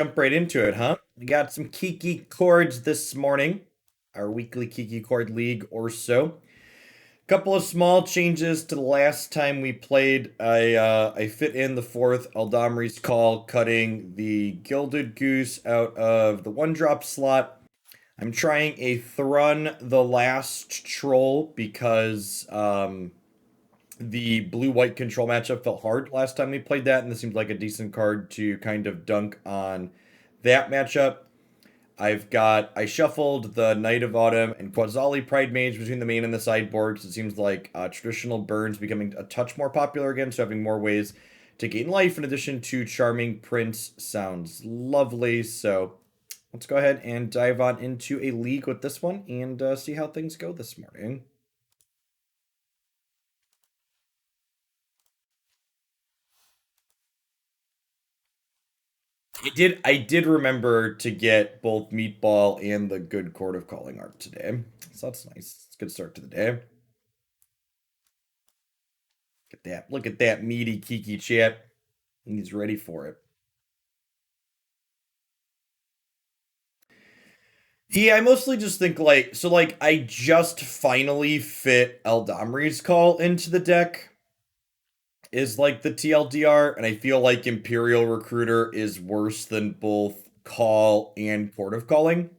Jump right into it, huh? We got some Kiki chords this morning, our weekly Kiki chord league or so. Couple of small changes to the last time we played. I fit in the fourth Eladamri's Call, cutting the Gilded Goose out of the 1-drop slot. I'm trying a Thrun the Last Troll because the blue-white control matchup felt hard last time we played that, and this seems like a decent card to kind of dunk on that matchup. I shuffled the Knight of Autumn and Qasali Pridemage between the main and the sideboard because it seems like traditional burns becoming a touch more popular again, so having more ways to gain life in addition to Charming Prince sounds lovely. So let's go ahead and dive on into a league with this one and see how things go this morning. I did remember to get both Meatball and the good Chord of Calling art today. So that's nice. It's a good start to the day. Look at that meaty Kiki chat. He's ready for it. Yeah, I mostly just think I just finally fit Eladamri's Call into the deck is like the TLDR, and I feel like Imperial Recruiter is worse than both Call and Chord of Calling.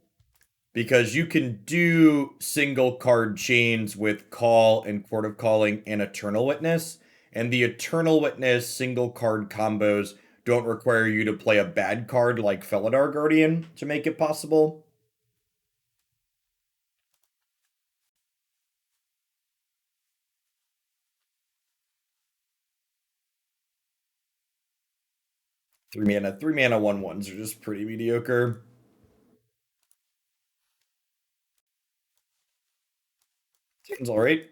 Because you can do single card chains with Call and Chord of Calling and Eternal Witness, and the Eternal Witness single card combos don't require you to play a bad card like Felidar Guardian to make it possible. Three mana 1/1s are just pretty mediocre. Seems alright.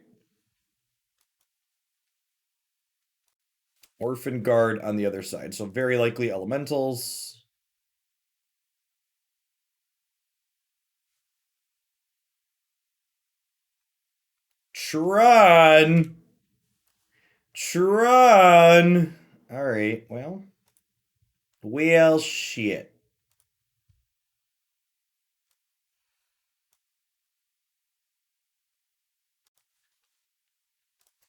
Orphan Guard on the other side, so very likely elementals. Tron! Tron! Alright, well. Well, shit.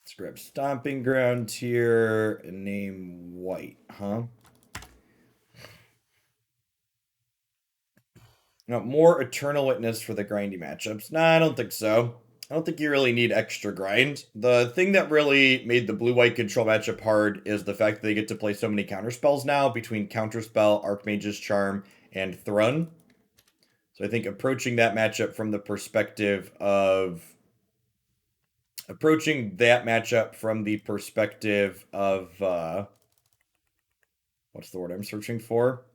Let's grab Stomping Ground here and name White, huh? Now, more Eternal Witness for the grindy matchups. Nah, I don't think so. I don't think you really need extra grind. The thing that really made the blue-white control matchup hard is the fact that they get to play so many counterspells now between Counterspell, Archmage's Charm, and Thrun. So I think approaching that matchup from the perspective of what's the word I'm searching for?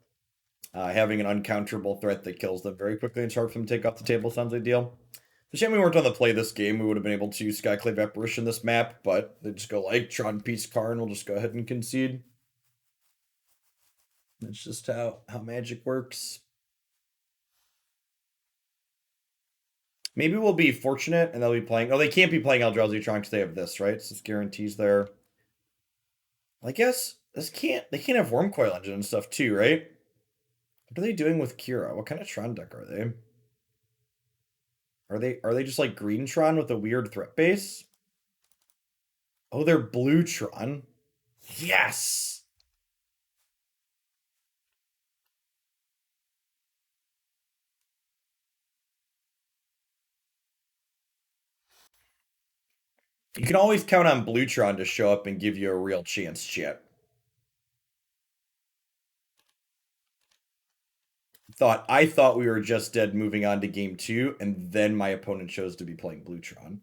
Having an uncounterable threat that kills them very quickly and sharp them take off the table sounds ideal. The shame we weren't on the play this game. We would have been able to Skyclave Apparition this map, but they just go like Tron Peace Karn. We'll just go ahead and concede. That's just how Magic works. Maybe we'll be fortunate and they'll be playing. Oh, they can't be playing Eldrazi Tron because they have this, right? So this guarantees their. I guess this can't. They can't have Wormcoil Engine and stuff too, right? What are they doing with Kira? What kind of Tron deck are they? Are they just like green Tron with a weird threat base? Oh, they're blue Tron. Yes. You can always count on Bluetron to show up and give you a real chance, chat. I thought we were just dead moving on to game 2, and then my opponent chose to be playing Bluetron.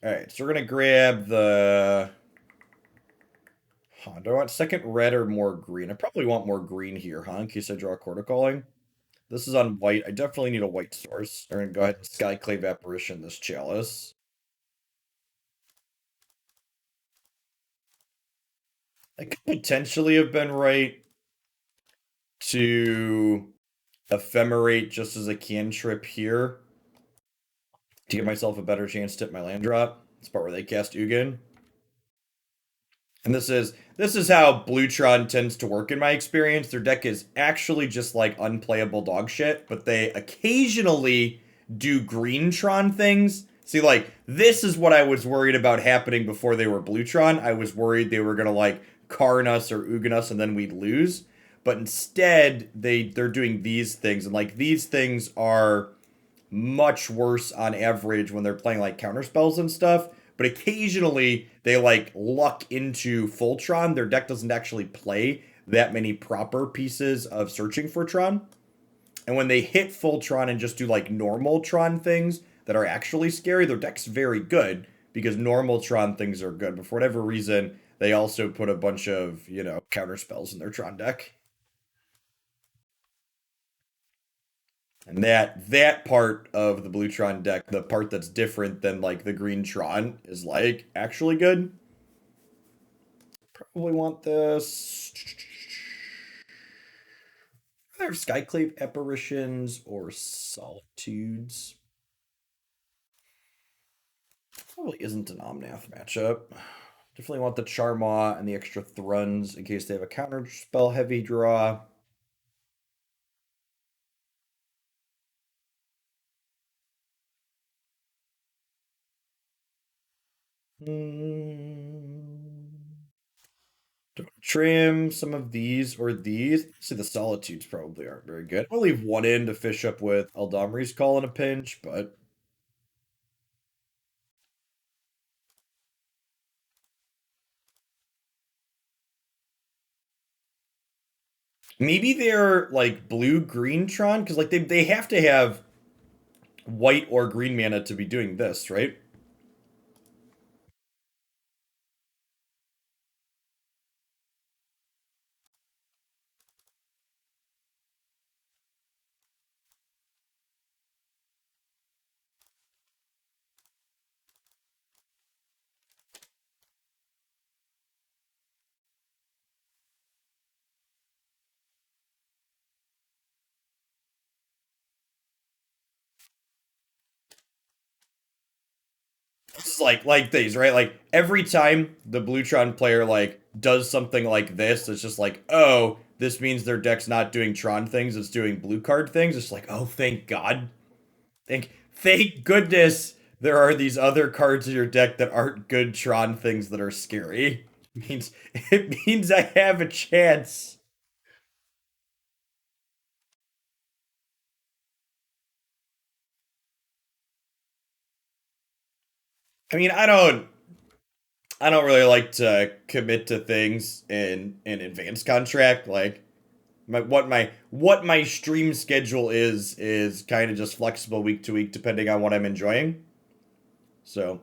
Alright, so we're gonna grab the. Do I want second red or more green? I probably want more green here, huh? In case I draw a Chord of Calling. This is on white. I definitely need a white source. We're gonna go ahead and Skyclave Apparition this chalice. I could potentially have been right to Ephemerate just as a cantrip here to give myself a better chance to hit my land drop. It's part where they cast Ugin. And this is how Blutron tends to work in my experience. Their deck is actually just like unplayable dog shit, but they occasionally do Greentron things. See, like, this is what I was worried about happening before they were Blutron. I was worried they were gonna like Karn us or Ugin us and then we'd lose. But instead, they're doing these things, and like these things are much worse on average when they're playing like counter spells and stuff. But occasionally they like luck into Voltron. Their deck doesn't actually play that many proper pieces of searching for Tron. And when they hit Voltron and just do like normal Tron things that are actually scary, their deck's very good because normal Tron things are good. But for whatever reason, they also put a bunch of, counter spells in their Tron deck. And that part of the blue Tron deck, the part that's different than like the green Tron, is like actually good. Probably want this. Either Skyclave Apparitions or Solitudes. Probably isn't an Omnath matchup. Definitely want the Charmaw and the extra Thruns in case they have a counter spell heavy draw. Trim some of these or these. See, the Solitudes probably aren't very good. I'll leave one in to fish up with Eladamri's Call in a pinch, but maybe they're like blue green Tron because like they have to have white or green mana to be doing this, right? It's like these, right? Like every time the Bluetron player like does something like this, it's just like, oh, this means their deck's not doing Tron things, it's doing blue card things. It's like, oh, thank God. Thank goodness there are these other cards in your deck that aren't good Tron things that are scary. It means I have a chance. I mean, I don't really like to commit to things in advance contract. Like what my stream schedule is kind of just flexible week to week depending on what I'm enjoying. So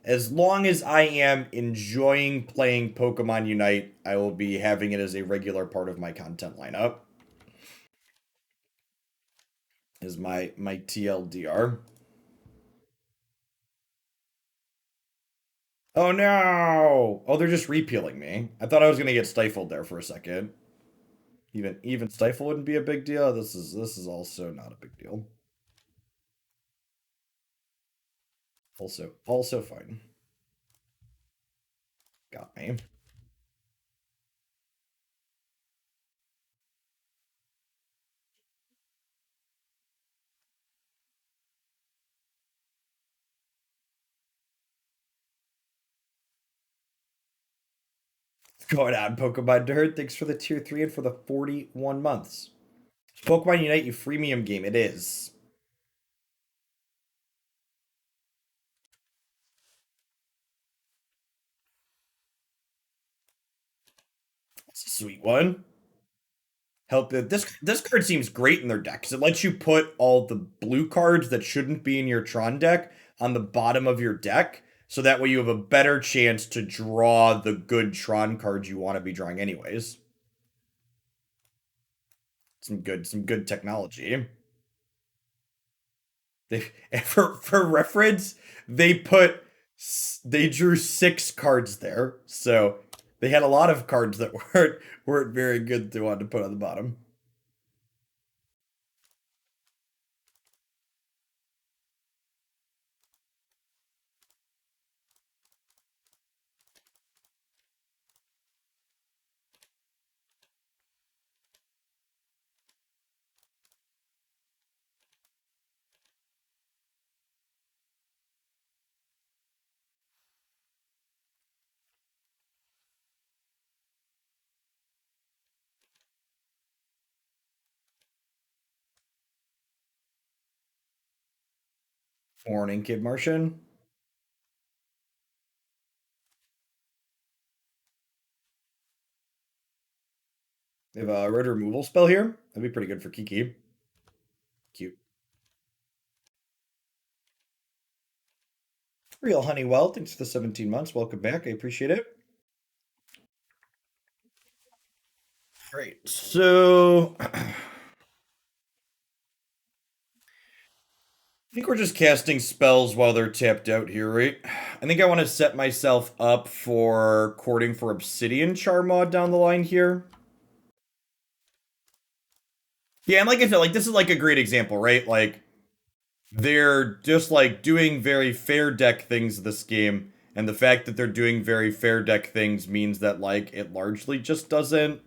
as long as I am enjoying playing Pokemon Unite, I will be having it as a regular part of my content lineup. Is my TLDR. Oh no! Oh, they're just repealing me. I thought I was gonna get stifled there for a second. Even stifle wouldn't be a big deal. This is also not a big deal. Also fine. Got me. What's going on, Pokemon Nerd? Thanks for the tier 3 and for the 41 months. Pokemon Unite, you freemium game. It is. It's a sweet one. This card seems great in their deck because it lets you put all the blue cards that shouldn't be in your Tron deck on the bottom of your deck, so that way you have a better chance to draw the good Tron cards you want to be drawing anyways. Some good technology. They for reference, they put they drew 6 cards there, so they had a lot of cards that weren't very good they wanted to put on the bottom. Warning, Kid Martian. They have a red removal spell here. That'd be pretty good for Kiki. Cute. Real Honeywell, thanks for the 17 months. Welcome back. I appreciate it. All right, so I think we're just casting spells while they're tapped out here, right? I think I want to set myself up for courting for Obsidian Charmaw down the line here. Yeah, and like I said, like this is like a great example, right? Like they're just like doing very fair deck things this game, and the fact that they're doing very fair deck things means that like it largely just doesn't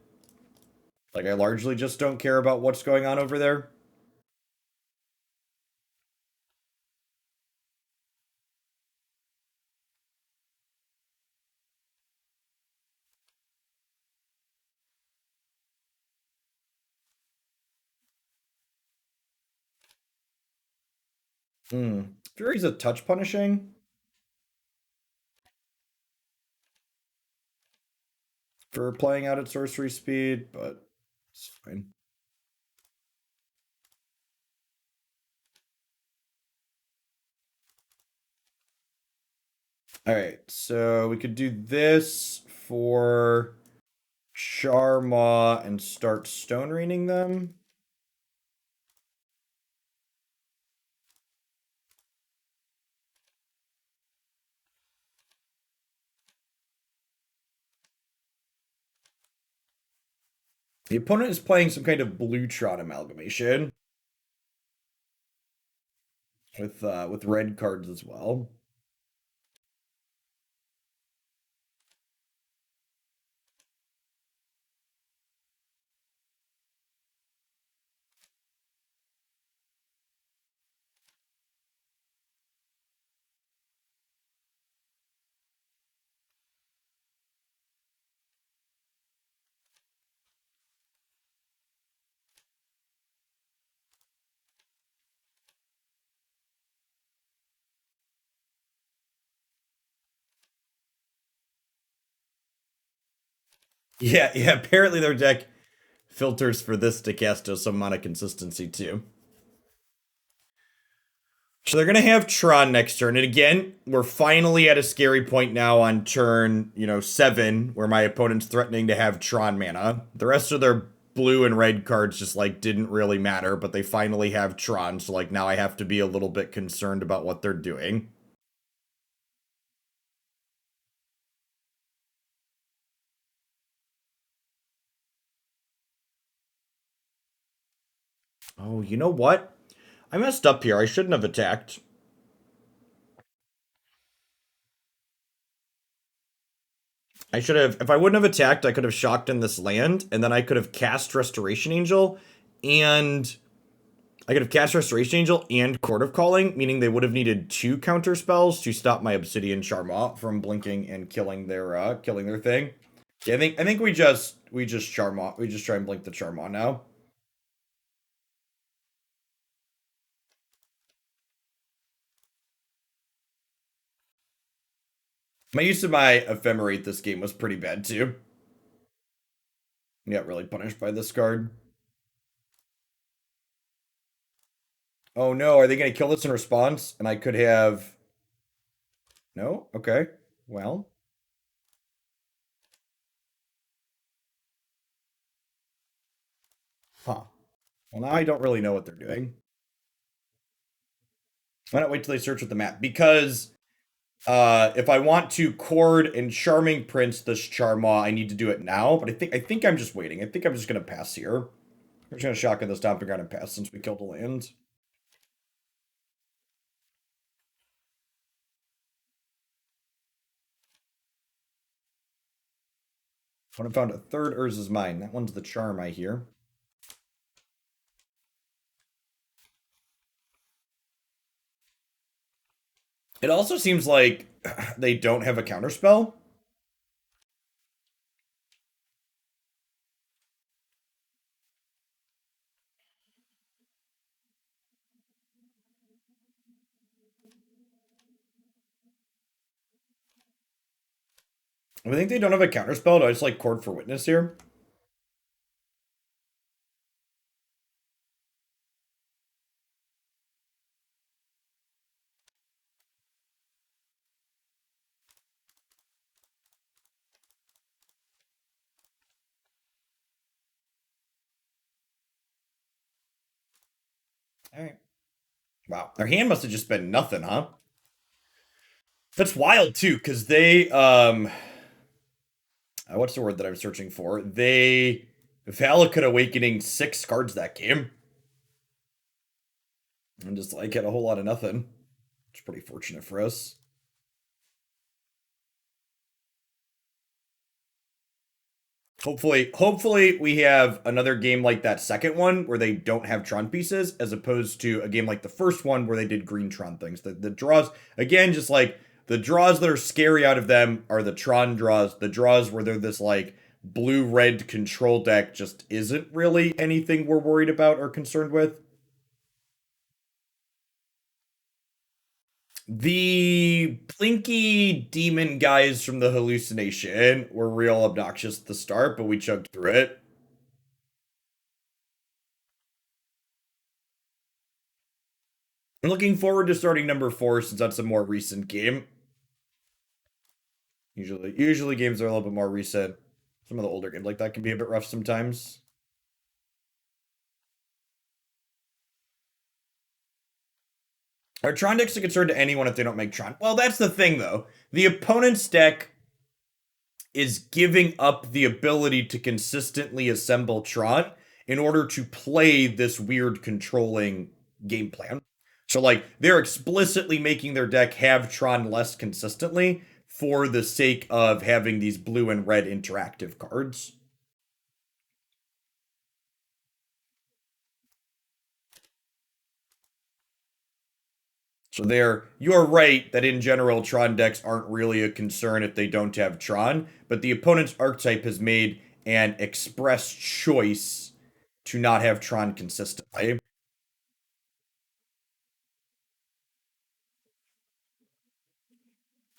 like I largely just don't care about what's going on over there. Hmm. Fury's a touch punishing for playing out at sorcery speed, but it's fine. All right, so we could do this for Charmaw and start Stone Raining them. The opponent is playing some kind of blue Tron amalgamation with red cards as well. Yeah, yeah. Apparently their deck filters for this to cast some amount of consistency too. So they're gonna have Tron next turn, and again, we're finally at a scary point now on turn, 7, where my opponent's threatening to have Tron mana. The rest of their blue and red cards just like didn't really matter, but they finally have Tron, so like now I have to be a little bit concerned about what they're doing. Oh, you know what? I messed up here. I shouldn't have attacked. I should have, if I wouldn't have attacked, I could have shocked in this land, and then I could have cast Restoration Angel, and I could have cast Restoration Angel and Chord of Calling, meaning they would have needed 2 counter spells to stop my Obsidian Charmaw from blinking and killing their thing. Yeah, I think we just Charmaw, we just try and blink the Charmaw now. My use of my Ephemerate this game was pretty bad too. I got really punished by this card. Oh no, are they going to kill this in response? And I could have. No? Okay. Well. Huh. Well, now I don't really know what they're doing. Why not wait till they search with the map? Because if I want to Chord and Charming Prince this Charmaw, I need to do it now. But I think I'm just waiting. I think I'm just going to pass here. I'm just going to shotgun the Stomping Ground and pass since we killed the land. When I found a third Urza's Mine. That one's the charm, I hear. It also seems like they don't have a counterspell. I think they don't have a counterspell. Do I just like Chord for Witness here? All right. Wow. Their hand must have just been nothing, huh? That's wild too, because they what's the word that I'm searching for? They Valakut Awakening 6 cards that game. And just like had a whole lot of nothing. It's pretty fortunate for us. Hopefully we have another game like that second one where they don't have Tron pieces, as opposed to a game like the first one where they did green Tron things. The draws, again, just like the draws that are scary out of them are the Tron draws. The draws where they're this like blue-red control deck just isn't really anything we're worried about or concerned with. The Plinky demon guys from the hallucination were real obnoxious at the start, but we chugged through it. I'm looking forward to starting number 4 since that's a more recent game. Usually games are a little bit more recent. Some of the older games like that can be a bit rough sometimes. Are Tron decks a concern to anyone if they don't make Tron? Well, that's the thing though. The opponent's deck is giving up the ability to consistently assemble Tron in order to play this weird controlling game plan. So, like, they're explicitly making their deck have Tron less consistently for the sake of having these blue and red interactive cards. So you're right that in general, Tron decks aren't really a concern if they don't have Tron, but the opponent's archetype has made an express choice to not have Tron consistently.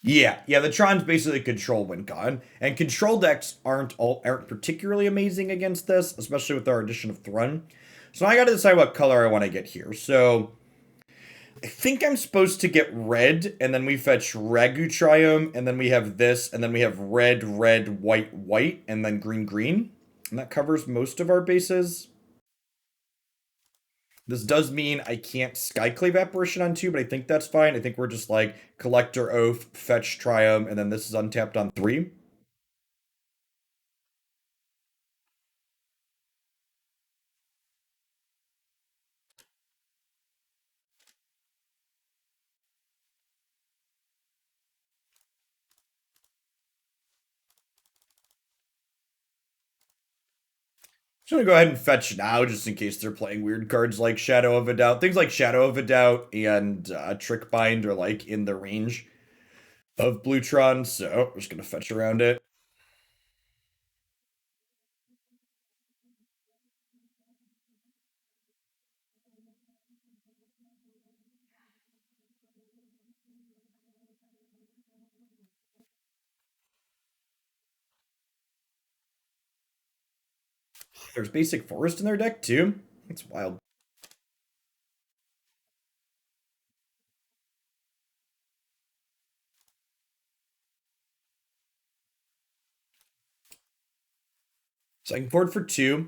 Yeah, the Tron's basically control win con, and control decks aren't particularly amazing against this, especially with our addition of Thrun. So now I got to decide what color I want to get here. So I think I'm supposed to get red, and then we fetch Raugrin Triome, and then we have this, and then we have red, red, white, white, and then green, green. And that covers most of our bases. This does mean I can't Skyclave Apparition on 2, but I think that's fine. I think we're just like Collector Ouphe, fetch Triome, and then this is untapped on 3. I'm gonna go ahead and fetch now, just in case they're playing weird cards like Shadow of a Doubt. Things like Shadow of a Doubt and Trick Bind are like in the range of Bluetron, so we're just gonna fetch around it. There's Basic Forest in their deck too. That's wild. So I can board for 2.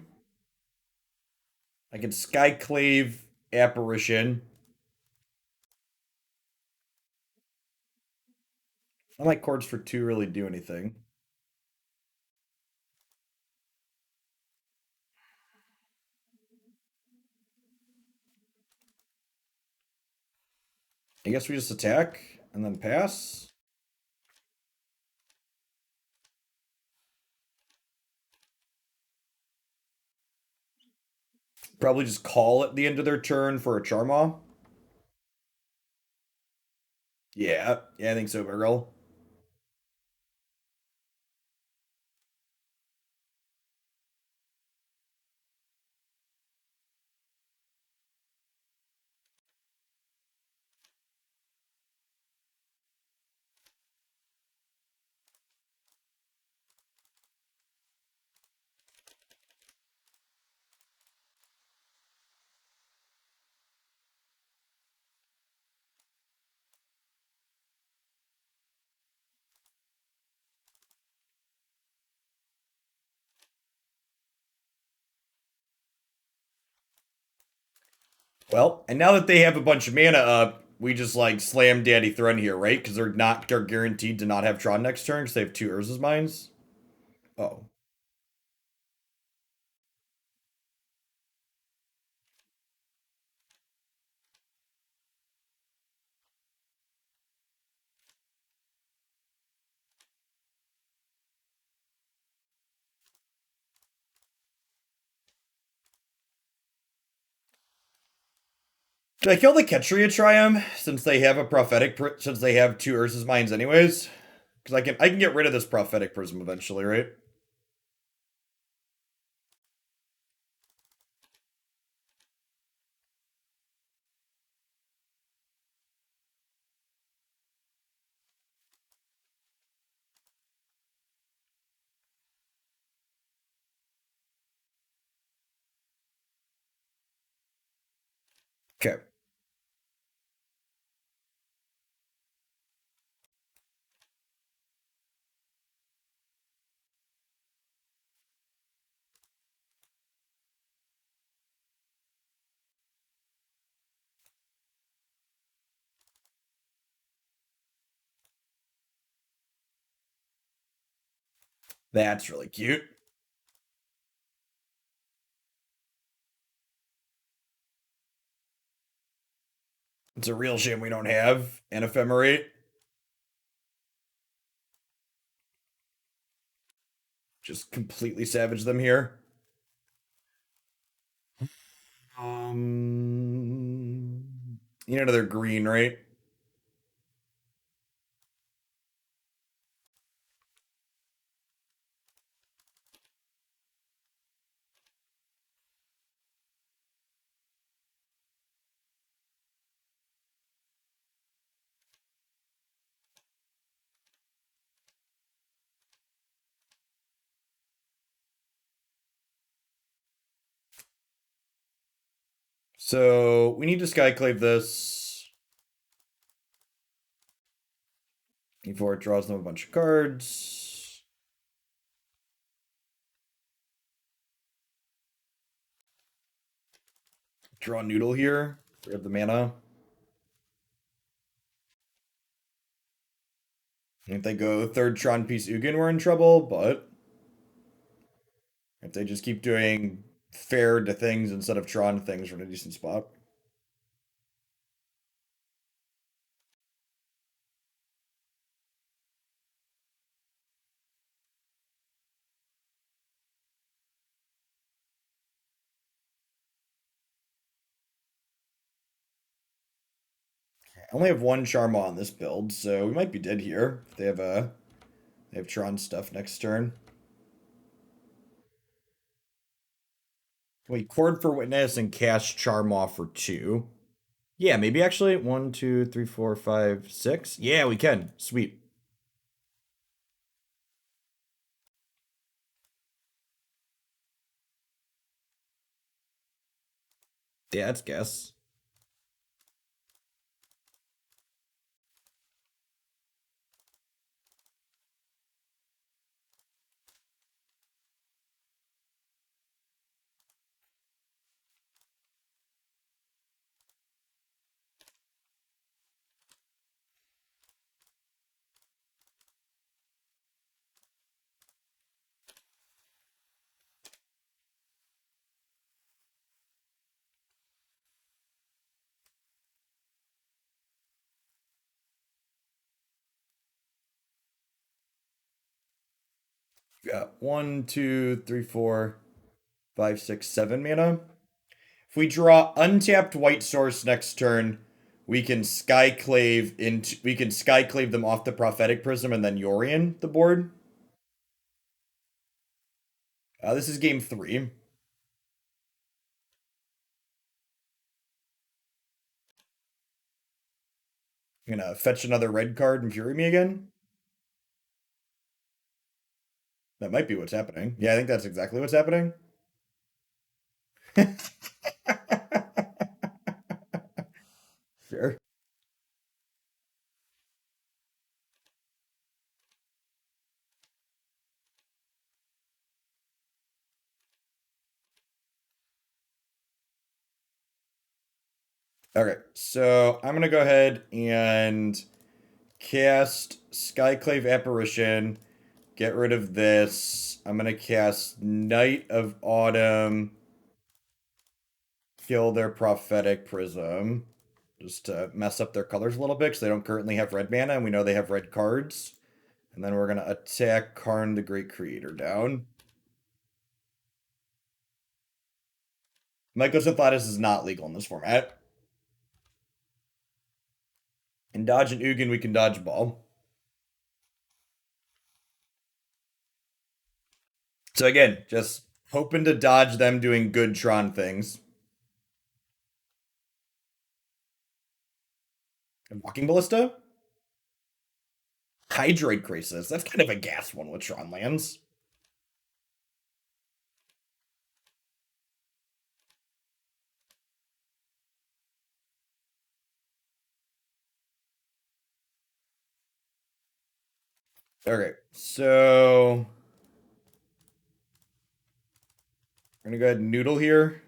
I can Skyclave Apparition. I like chords for 2 really do anything. I guess we just attack and then pass. Probably just call at the end of their turn for a Charmaw. Yeah, I think so, Virgil. Well, and now that they have a bunch of mana up, we just like slam Daddy Thrun here, right? Because they're guaranteed to not have Tron next turn because they have two Urza's Mines. Oh. Should I kill the Ketria Triome since they have a since they have two Urza's Mines anyways? Because I can get rid of this prophetic prism eventually, right? Okay. That's really cute. It's a real shame we don't have an Ephemerate. Just completely savage them here. Um, you know they're green, right? So we need to Skyclave this before it draws them a bunch of cards. Draw Noodle here. We have the mana. If they go third Tron piece Ugin, we're in trouble, but if they just keep doing fair to things instead of Tron things, we're in a decent spot. I only have one Charmaw on this build, so we might be dead here. They have Tron stuff next turn. Wait, Chord for Witness and cast Charmaw for 2. Yeah, maybe actually. 1, 2, 3, 4, 5, 6. Yeah, we can. Sweet. Yeah, that's guess. Got 1, 2, 3, 4, 5, 6, 7 mana. If we draw untapped white source next turn, we can Skyclave them off the prophetic prism and then Yorion the board. This is game 3. I'm gonna fetch another red card and Fury me again. That might be what's happening. Yeah, I think that's exactly what's happening. Sure. Okay, so I'm gonna go ahead and cast Skyclave Apparition. Get rid of this. I'm gonna cast Night of Autumn. Kill their Prophetic Prism. Just to mess up their colors a little bit because they don't currently have red mana and we know they have red cards. And then we're gonna attack Karn the Great Creator down. Mycosynthatis is not legal in this format. And dodge an Ugin, we can dodge ball. So again, just hoping to dodge them doing good Tron things. And Walking Ballista? Hydroid Crisis. That's kind of a gas one with Tron lands. Okay, so we're gonna go ahead and noodle here.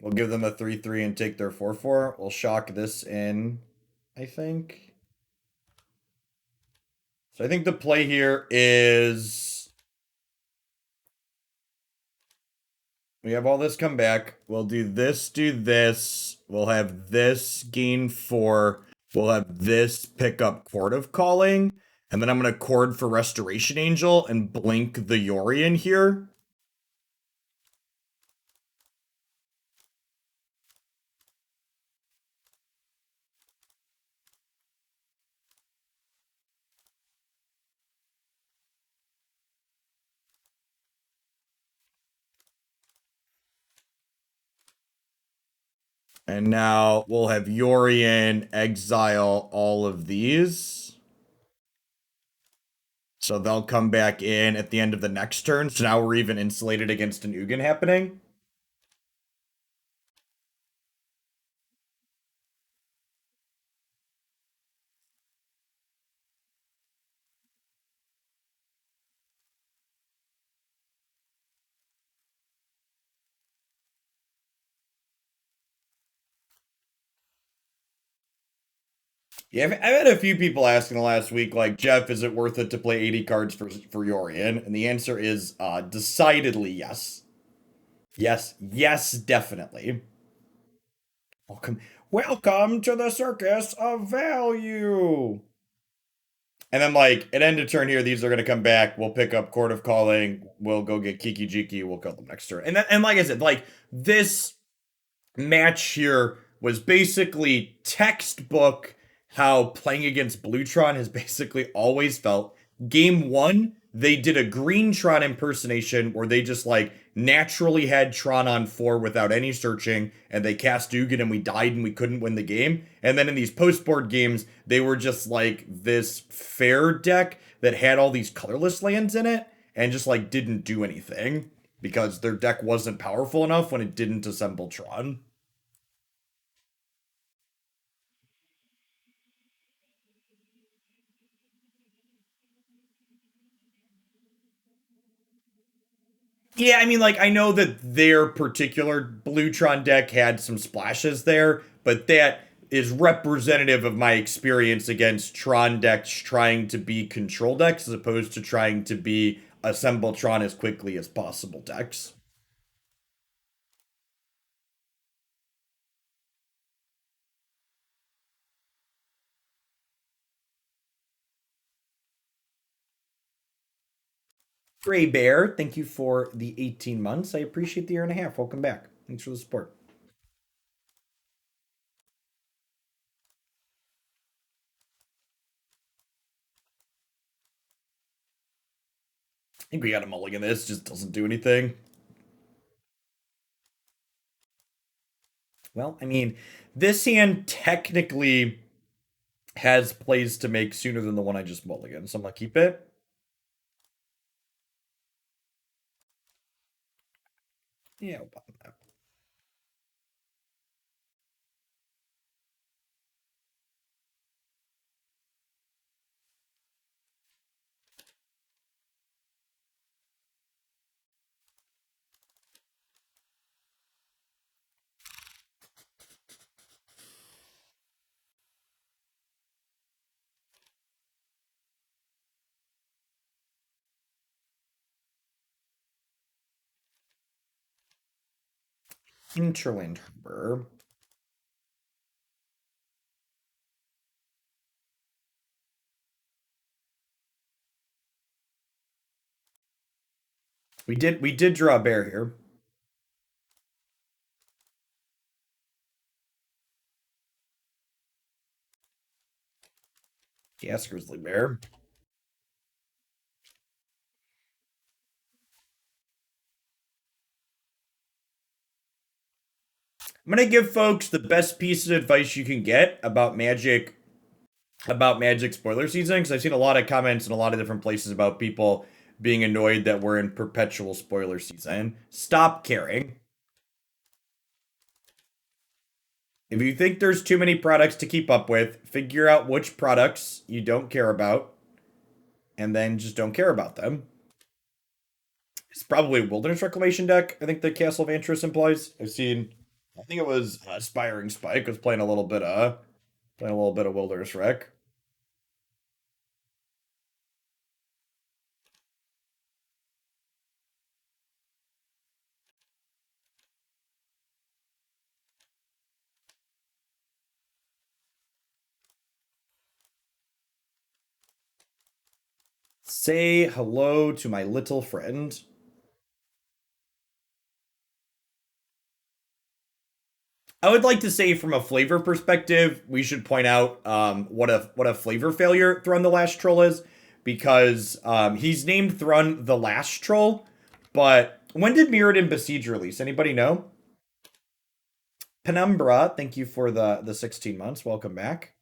We'll give them a 3/3 and take their 4/4. We'll shock this in, I think. So I think the play here is we have all this come back. We'll do this, do this. We'll have this gain 4. We'll have this pick up Chord of Calling. And then I'm going to chord for Restoration Angel and blink the Yorion here. And now we'll have Yorion exile all of these. So they'll come back in at the end of the next turn. So now we're even insulated against an Ugin happening. Yeah, I've had a few people asking the last week, like, Jeff, is it worth it to play 80 cards for Yorion? And the answer is decidedly yes. Yes, yes, definitely. Welcome to the circus of value. And then, like, at end of turn here, these are going to come back. We'll pick up Chord of Calling. We'll go get Kiki-Jiki. We'll kill them next turn. And like I said, like, this match here was basically textbook how playing against Bluetron has basically always felt. Game 1, they did a green Tron impersonation where they just like naturally had Tron on 4 without any searching, and they cast Ugin and we died and we couldn't win the game. And then in these post-board games, they were just like this fair deck that had all these colorless lands in it and just like didn't do anything because their deck wasn't powerful enough when it didn't assemble Tron. Yeah, I mean, like, I know that their particular Bluetron deck had some splashes there, but that is representative of my experience against Tron decks trying to be control decks as opposed to trying to be assemble Tron as quickly as possible decks. Gray Bear, thank you for the 18 months. I appreciate the year and a half. Welcome back. Thanks for the support. I think we got a mulligan. This just doesn't do anything. Well, I mean, this hand technically has plays to make sooner than the one I just mulligan, so I'm gonna keep it. Yeah, we'll bottom that. Hinterland Harbor. We did draw a bear here. Yes, grizzly bear. I'm gonna give folks the best piece of advice you can get about Magic spoiler season, because I've seen a lot of comments in a lot of different places about people being annoyed that we're in perpetual spoiler season. Stop caring. If you think there's too many products to keep up with, figure out which products you don't care about, and then just don't care about them. It's probably a Wilderness Reclamation deck. I think the Castle of Antris implies. I think it was Aspiring Spike was playing a little bit of Wilderness Rec. Say hello to my little friend. I would like to say, from a flavor perspective, we should point out what a flavor failure Thrun the Last Troll is, because he's named Thrun the Last Troll. But when did Mirrodin Besiege release? Anybody know? Penumbra, thank you for the 16 months. Welcome back.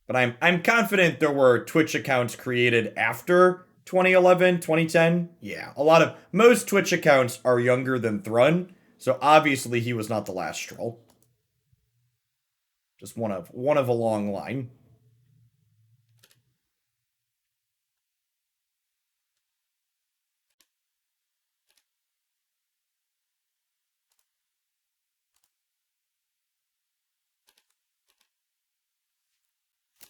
But I'm confident there were Twitch accounts created after 2011, 2010. Yeah, most Twitch accounts are younger than Thrun, so obviously he was not the last troll. Just one of a long line.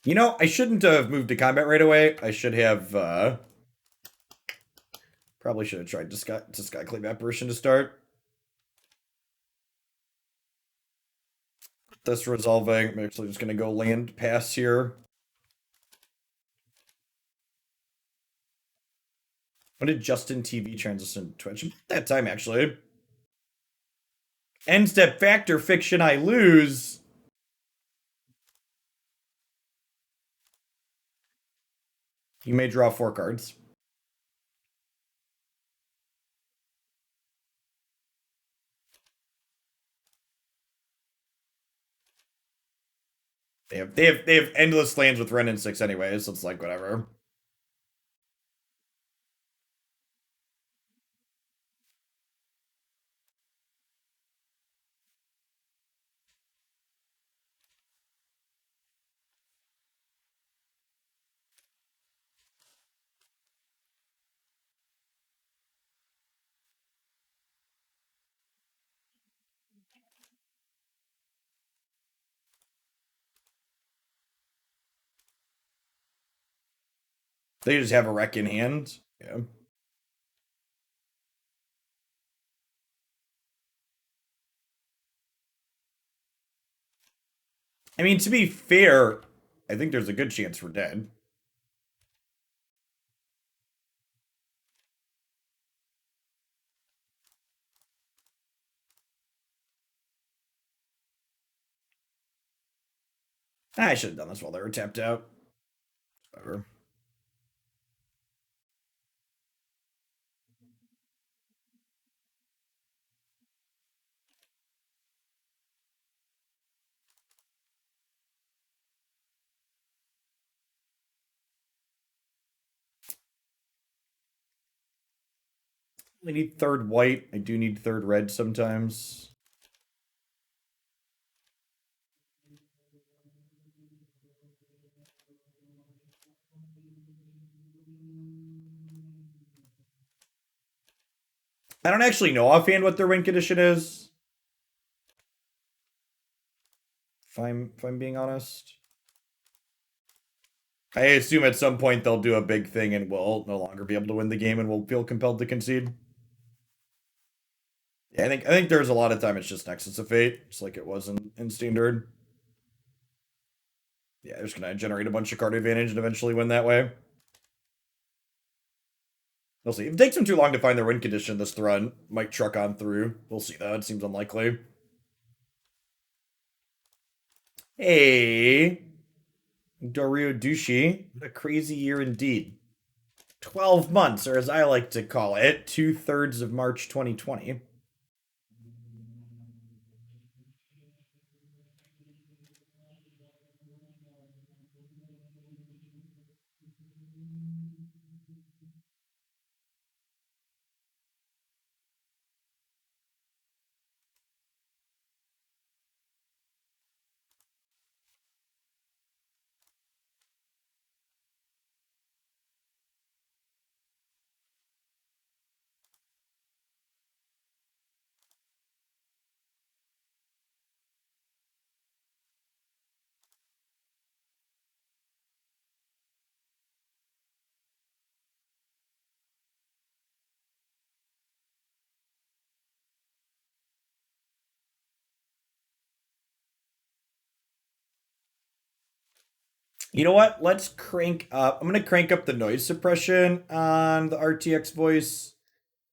You know, I shouldn't have moved to combat right away. I should have probably should have tried to Skyclave Apparition to start. This resolving. I'm actually just gonna go land pass here. When did Justin TV transition to Twitch? That time, actually. End step factor fiction I lose. You may draw 4 cards. They have endless lands with Ren and 6 anyways, so it's like whatever. They just have a wreck in hand. Yeah. I mean, to be fair, I think there's a good chance we're dead. I should have done this while they were tapped out. Whatever. I need 3rd white. I do need 3rd red sometimes. I don't actually know offhand what their win condition is. If I'm being honest. I assume at some point they'll do a big thing and we'll no longer be able to win the game and we'll feel compelled to concede. Yeah, I think there's a lot of time it's just Nexus of Fate, just like it was in Standard. Yeah, they're just gonna generate a bunch of card advantage and eventually win that way. We'll see. If it takes them too long to find their win condition, this Thrun might truck on through. We'll see though. It seems unlikely. Hey, Dario Dushi. What a crazy year indeed. 12 months, or as I like to call it, 2/3 of March 2020. You know what? Let's crank up. I'm going to crank up the noise suppression on the RTX voice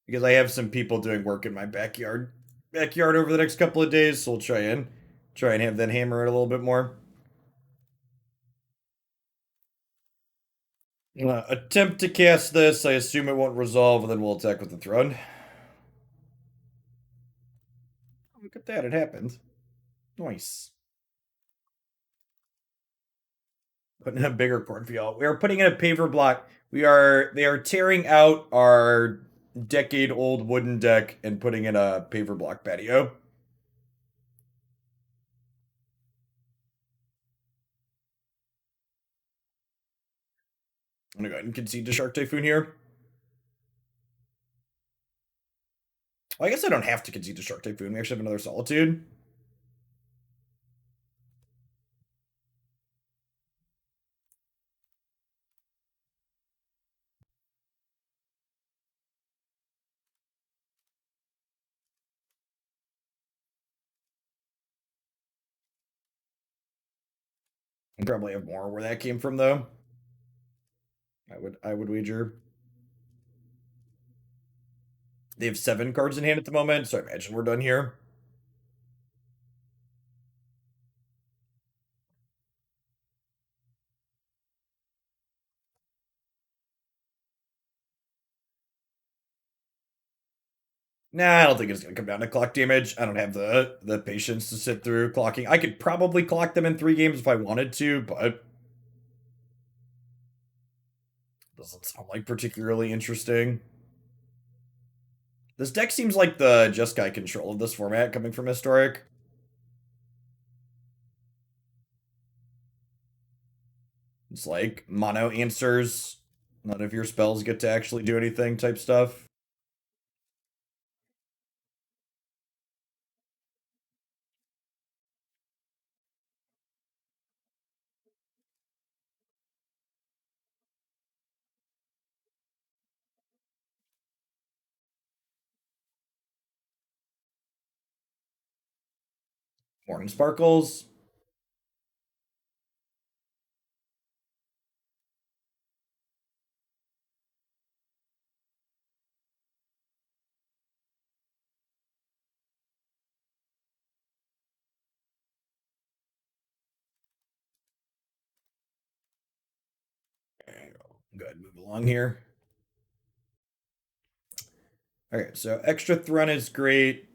because I have some people doing work in my backyard over the next couple of days, so we'll try and have that hammer it a little bit more. Attempt to cast this. I assume it won't resolve, and then we'll attack with the Thrun. Look at that, it happened. Nice. Putting in a bigger cornfield. We are putting in a paver block. They are tearing out our decade-old wooden deck and putting in a paver block patio. I'm gonna go ahead and concede to Shark Typhoon here. Well, I guess I don't have to concede to Shark Typhoon. We actually have another Solitude. I probably have more where that came from, though. I would wager. They have 7 cards in hand at the moment, so I imagine we're done here. Nah, I don't think it's gonna come down to clock damage. I don't have the patience to sit through clocking. I could probably clock them in 3 games if I wanted to, but doesn't sound like particularly interesting. This deck seems like the Jeskai control of this format coming from Historic. It's like mono answers. None of your spells get to actually do anything type stuff. Morning Sparkles. Go ahead and move along here. Okay, so extra Thrun is great.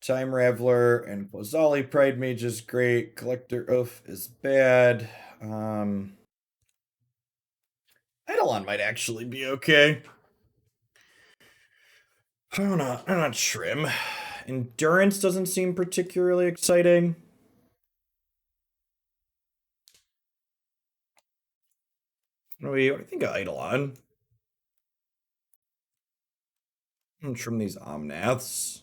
Time Raveler and Qasali Pridemage is great. Collector Ouphe is bad. Eidolon might actually be okay. I'm not Shrim. Endurance doesn't seem particularly exciting. What do you think of Eidolon? I'm trim these Omnaths.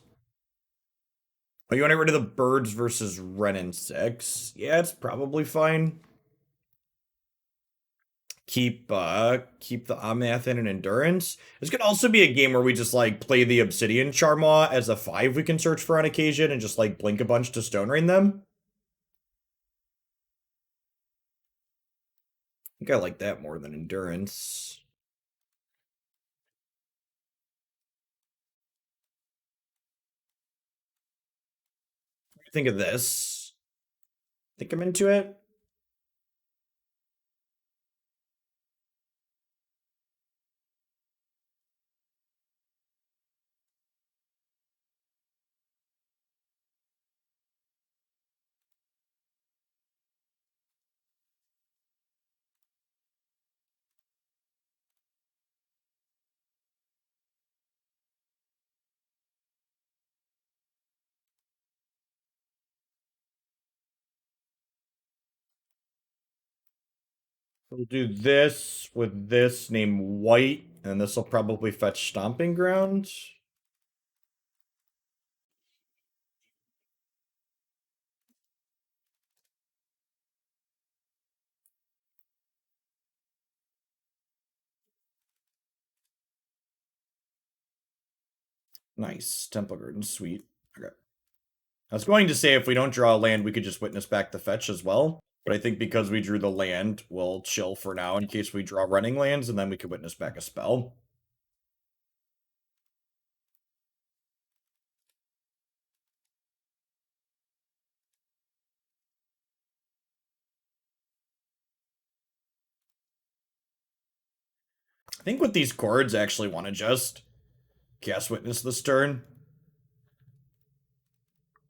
Oh, you want to get rid of the birds versus Wrenn and 6? Yeah, it's probably fine. keep the Omnath in an endurance. This could also be a game where we just like play the Obsidian Charmaw as a 5 we can search for on occasion and just like blink a bunch to Stone Rain them. I think I like that more than endurance. What do you think of this? Think I'm into it? We'll do this with this name white, and this will probably fetch Stomping Ground. Nice. Temple Garden, sweet. Okay. I was going to say if we don't draw a land, we could just witness back the fetch as well. But I think because we drew the land, we'll chill for now in case we draw running lands, and then we could witness back a spell. I think with these chords, I actually want to just cast Witness this turn.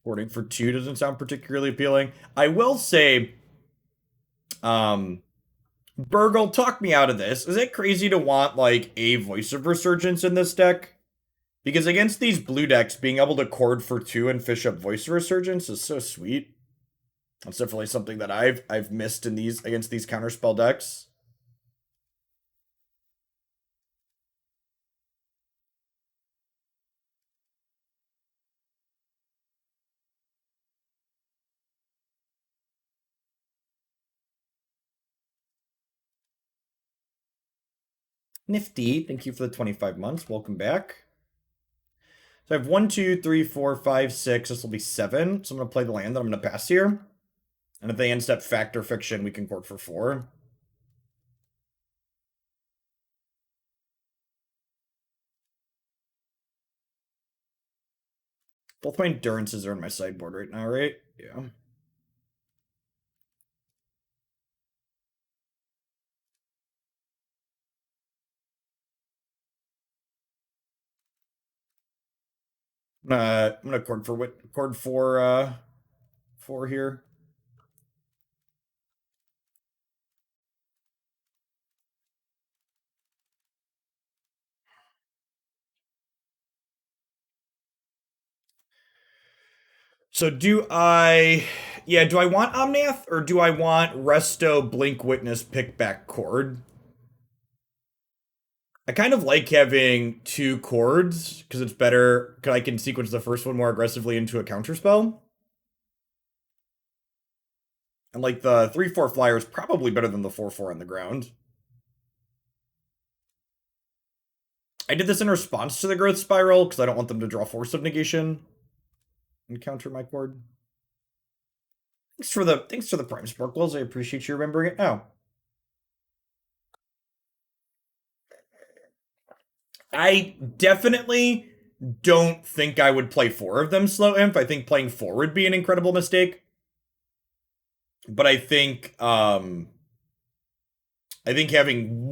Boarding for 2 doesn't sound particularly appealing. I will say, Burgle, talk me out of this. Is it crazy to want, like, a Voice of Resurgence in this deck? Because against these blue decks, being able to chord for 2 and fish up Voice of Resurgence is so sweet. That's definitely something that I've missed in these against these counterspell decks. Nifty. Thank you for the 25 months. Welcome back. So I have 1, 2, 3, 4, 5, 6. This will be 7. So I'm going to play the land that I'm going to pass here. And if they end step Factor Fiction, we can court for 4. Both my endurances are in my sideboard right now, right? Yeah. I'm gonna chord for what? Chord for 4 here. So do I want Omnath or do I want Resto, Blink, Witness, Pick back Chord? I kind of like having 2 chords because it's better because I can sequence the first one more aggressively into a counterspell. And like the 3/4 flyer is probably better than the 4/4 on the ground. I did this in response to the growth spiral because I don't want them to draw Force of Negation and counter my chord. Thanks for the Prime Sparkles. I appreciate you remembering it now. I definitely don't think I would play 4 of them slow imp. I think playing 4 would be an incredible mistake. But I think having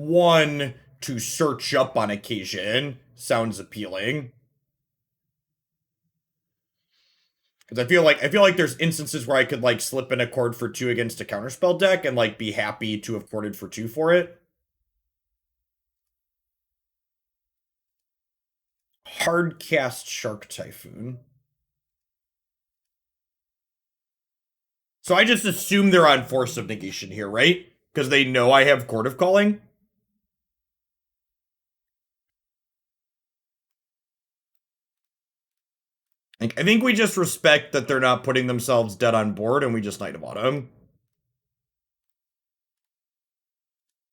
1 to search up on occasion sounds appealing. Because I feel like there's instances where I could like slip in a chord for 2 against a counterspell deck and like be happy to have chorded for 2 for it. Hard cast Shark Typhoon. So I just assume they're on Force of Negation here, right? Because they know I have Chord of Calling. I think we just respect that they're not putting themselves dead on board and we just Knight of Autumn.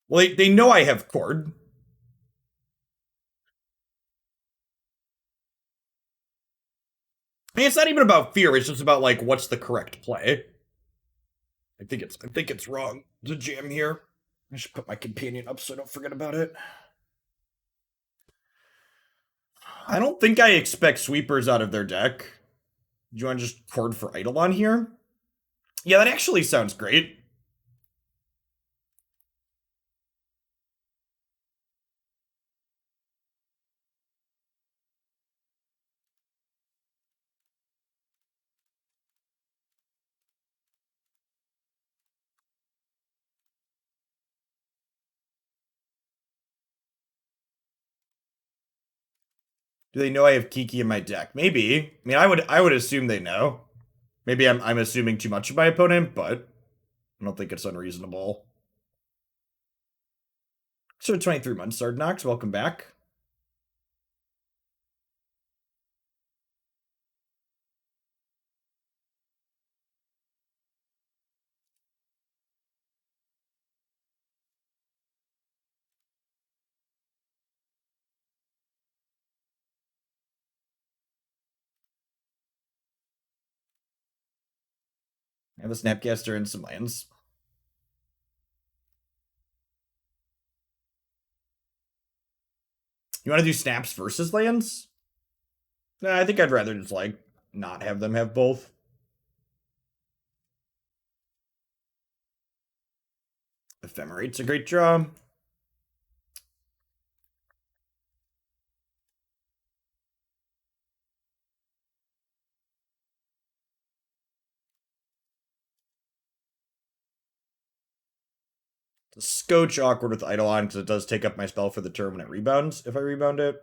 Well, they know I have Chord. I mean, it's not even about fear. It's just about like what's the correct play. I think it's wrong to jam here. I should put my companion up so I don't forget about it. I don't think I expect sweepers out of their deck. Do you want to just Chord for Eidolon here? Yeah, that actually sounds great. Do they know I have Kiki in my deck? Maybe. I mean, I would assume they know. Maybe I'm assuming too much of my opponent, but I don't think it's unreasonable. So 23 months, Sardnox, welcome back. I have a Snapcaster and some lands. You want to do snaps versus lands? Nah, I think I'd rather just like not have them have both. Ephemerate's a great draw. It's a scotch awkward with Eidolon because it does take up my spell for the turn when it rebounds, if I rebound it.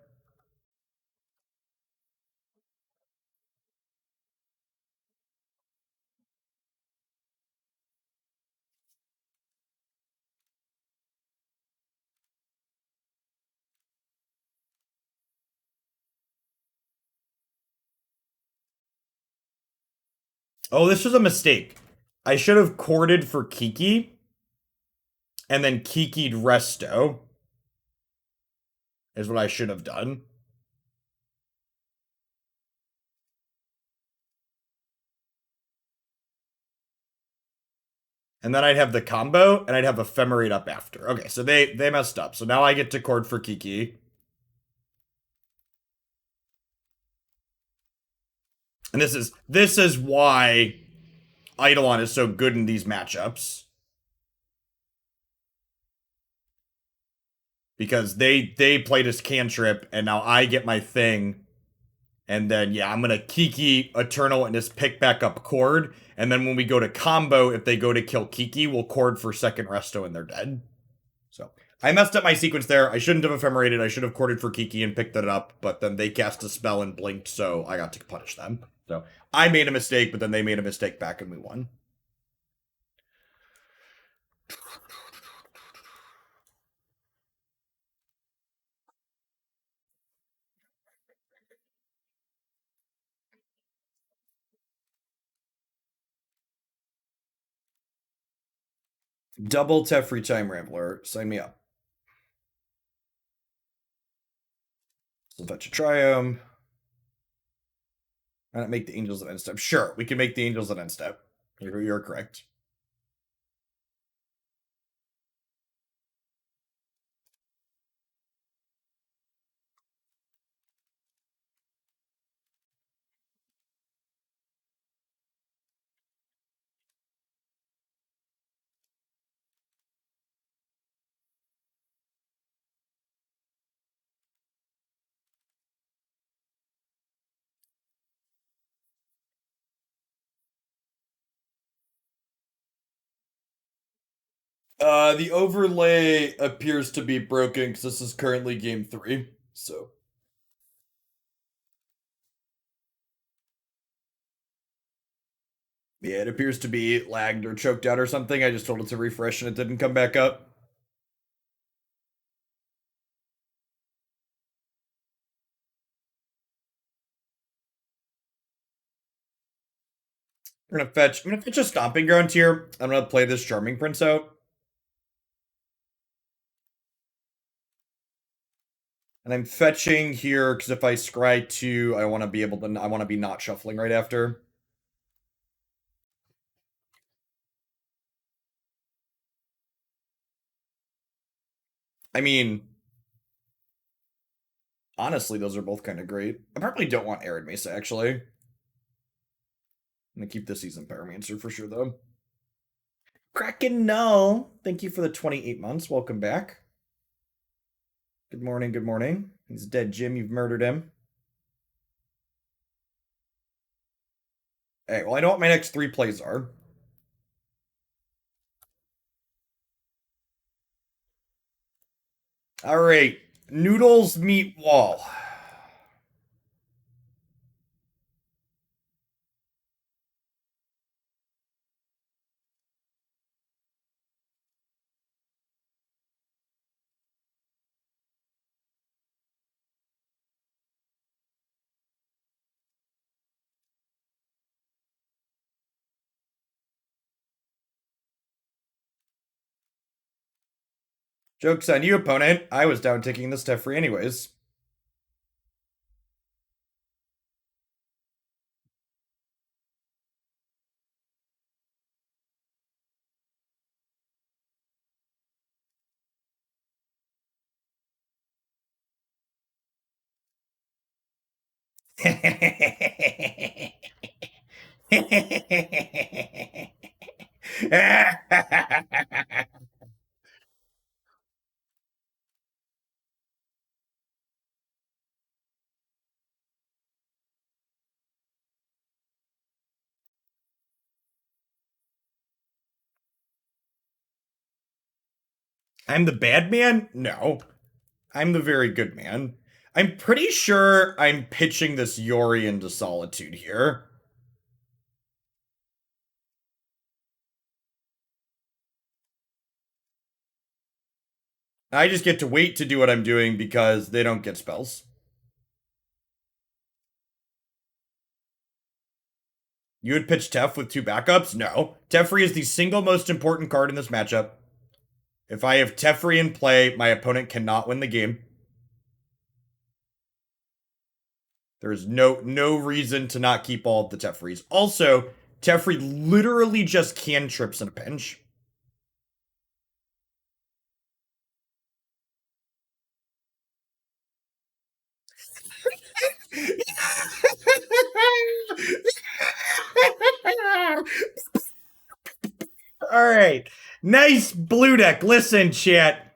Oh, this was a mistake. I should have courted for Kiki and then Kiki'd Resto. Is what I should have done. And then I'd have the combo, and I'd have Ephemerate up after. Okay, so they messed up. So now I get to court for Kiki. And this is why Eidolon is so good in these matchups. Because they played his cantrip, and now I get my thing. And then, yeah, I'm going to Kiki Eternal and just pick back up Chord. And then when we go to combo, if they go to kill Kiki, we'll Chord for second Resto and they're dead. So I messed up my sequence there. I shouldn't have Ephemerated. I should have Chorded for Kiki and picked it up. But then they cast a spell and blinked, so I got to punish them. So I made a mistake, but then they made a mistake back and we won. Double Teferi Time Rambler. Sign me up. So fetch a Triome. Why not make the Angels an end step? Sure, we can make the Angels an end step. You're correct. The overlay appears to be broken because this is currently game 3. So yeah, it appears to be lagged or choked out or something. I just told it to refresh and it didn't come back up. I'm gonna fetch a Stomping Ground here. I'm gonna play this Charming Prince out. And I'm fetching here because if I scry 2, I want to be able to. I want to be not shuffling right after. I mean, honestly, those are both kind of great. I probably don't want Arid Mesa, actually. I'm going to keep the Seasoned Pyromancer for sure, though. Kraken Null, thank you for the 28 months. Welcome back. Good morning, good morning. He's dead, Jim. You've murdered him. Hey, well, I know what my next 3 plays are. All right, Noodles meet Wall. Joke's on you, opponent. I was down taking this Teferi anyways. I'm the bad man? No. I'm the very good man. I'm pretty sure I'm pitching this Yori into Solitude here. I just get to wait to do what I'm doing because they don't get spells. You would pitch Tef with 2 backups? No. Teferi is the single most important card in this matchup. If I have Teferi in play, my opponent cannot win the game. There is no reason to not keep all of the Teferis. Also, Teferi literally just cantrips in a pinch. All right. Nice blue deck. Listen, chat.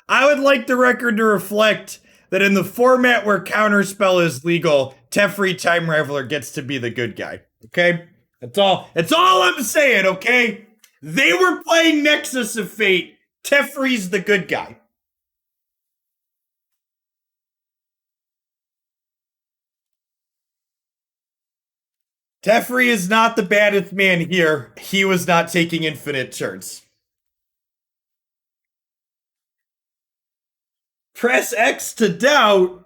I would like the record to reflect that in the format where Counterspell is legal, Teferi Time Raveler gets to be the good guy. Okay? That's all I'm saying, okay? They were playing Nexus of Fate. Teferi's the good guy. Teferi is not the baddest man here. He was not taking infinite turns. Press X to doubt.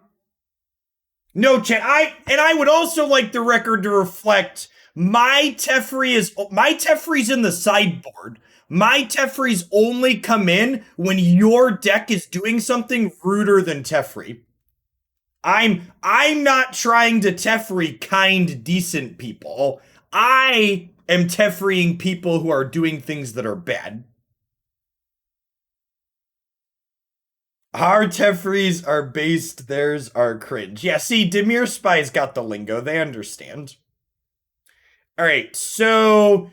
No, chat. I would also like the record to reflect my Teferi's in the sideboard. My Teferi's only come in when your deck is doing something ruder than Teferi. I'm not trying to Teferi kind, decent people. I am Teferiing people who are doing things that are bad. Our Tefris are based, theirs are cringe. Yeah, see, Dimir Spy's got the lingo. They understand. All right, so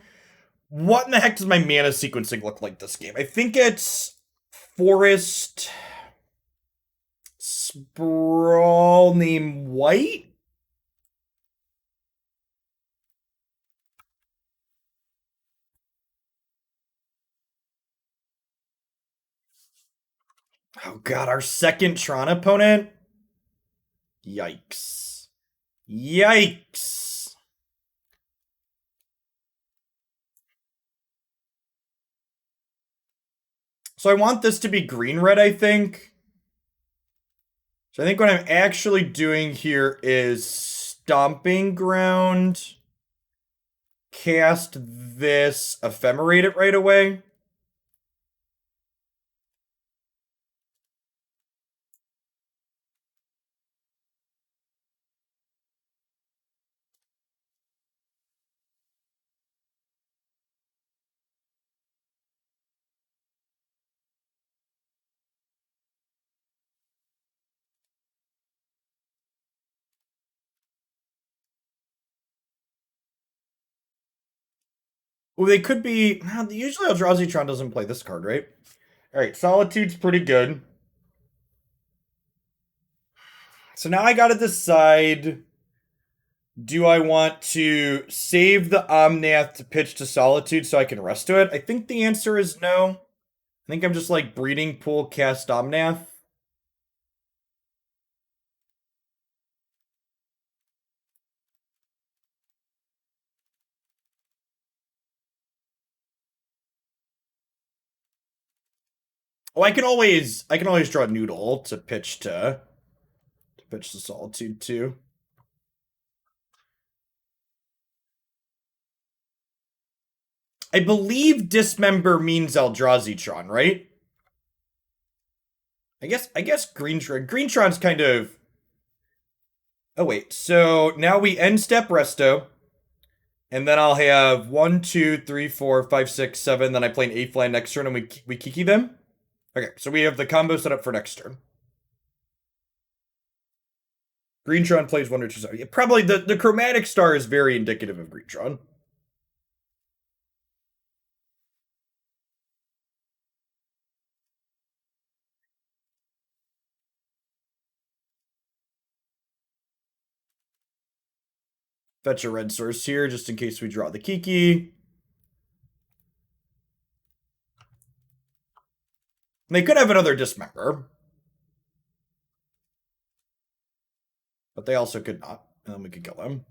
what in the heck does my mana sequencing look like this game? I think it's Forest, Sprawl, name White. Oh god, our second Tron opponent? Yikes. Yikes. So I want this to be green-red, I think. So I think what I'm actually doing here is Stomping Ground, cast this, Ephemerate it right away. Well, they could be. Usually Eldrazi Tron doesn't play this card, right? Alright, Solitude's pretty good. So now I gotta decide, do I want to save the Omnath to pitch to Solitude so I can resto it? I think the answer is no. I think I'm just like breeding pool cast Omnath. Oh, I can always draw Noodle to pitch to Solitude too. I believe Dismember means Eldrazi Tron, right? I guess Greentron's kind of. Oh wait, so now we end step resto, and then I'll have 1, 2, 3, 4, 5, 6, 7. Then I play an 8th land next turn, and we Kiki them. Okay, so we have the combo set up for next turn. Greentron plays 1 or 2 stars. Yeah, probably the chromatic star is very indicative of Greentron. Fetch a red source here, just in case we draw the Kiki. They could have another Dismember. But they also could not. And then we could kill them.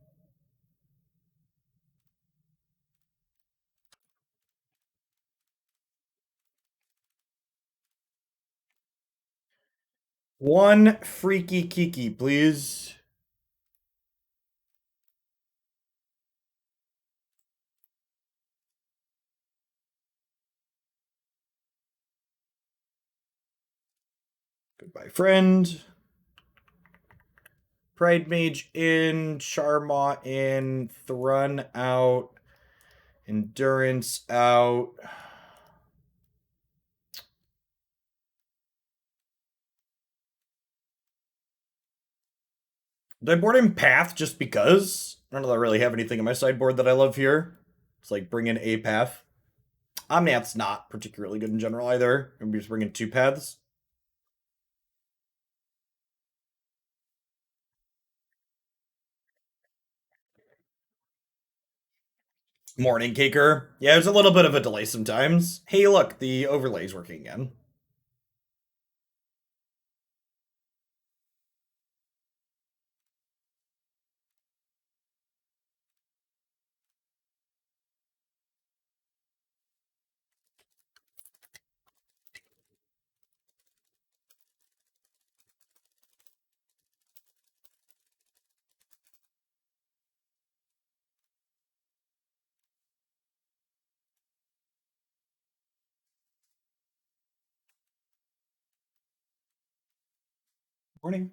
One freaky Kiki, please. Goodbye, friend. Pridemage in, Charmaw in, Thrun out, Endurance out. Did I board in Path just because? I don't know that I really have anything in my sideboard that I love here. It's like bring in a path. Omnath's not particularly good in general either. Maybe just bring in 2 paths. Morning Caker. Yeah, there's a little bit of a delay sometimes. Hey, look, the overlay's working again. Morning.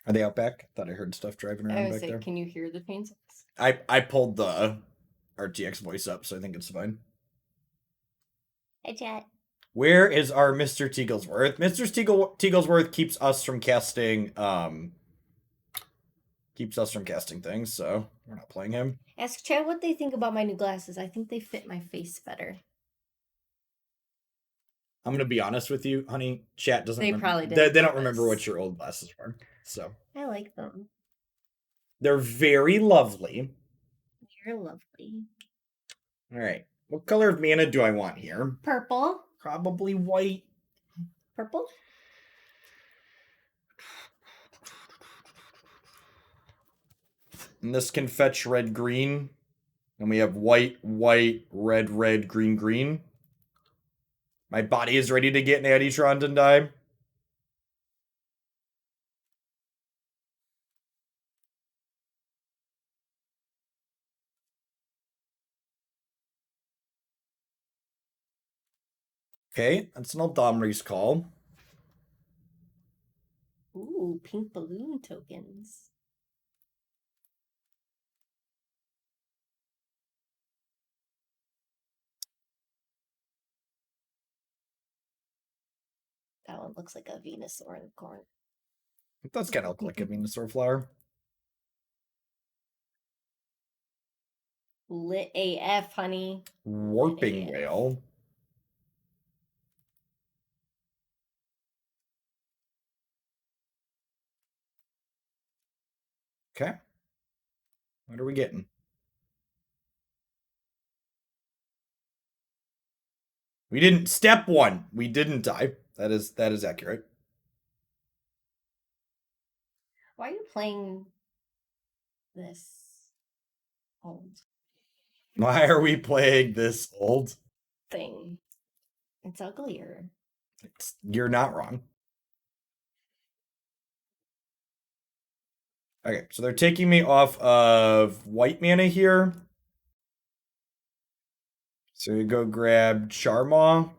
Are they out back? Thought I heard stuff driving I around would back say, there. can you hear the chainsaws? I pulled the RTX voice up, so I think it's fine. Hi, chat. Where is our Mr. Teaglesworth? Mr. Teaglesworth keeps us from casting things, so we're not playing him. Ask chat what they think about my new glasses. I think they fit my face better. I'm gonna be honest with you, honey. Chat doesn't. They remember, probably they didn't don't notice. remember what your old glasses were. So I like them. they're very lovely. You're lovely. All right, what color of mana do I want here? Purple. Probably white. Purple. And this can fetch red green. And we have white, white, red, red, green, green. My body is ready to get an Aditron and die. Okay, that's an Eladamri's call. Ooh, pink balloon tokens. That one looks like a Venusaur in the corner. It does kind of look like a Venusaur flower. Lit AF, honey. Warping AF. Whale. Okay. What are we getting? We didn't. Step one. We didn't die. That is accurate. Why are you playing this old Why are we playing this old thing? It's uglier. You're not wrong. Okay, so they're taking me off of white mana here. So you go grab Charmaw.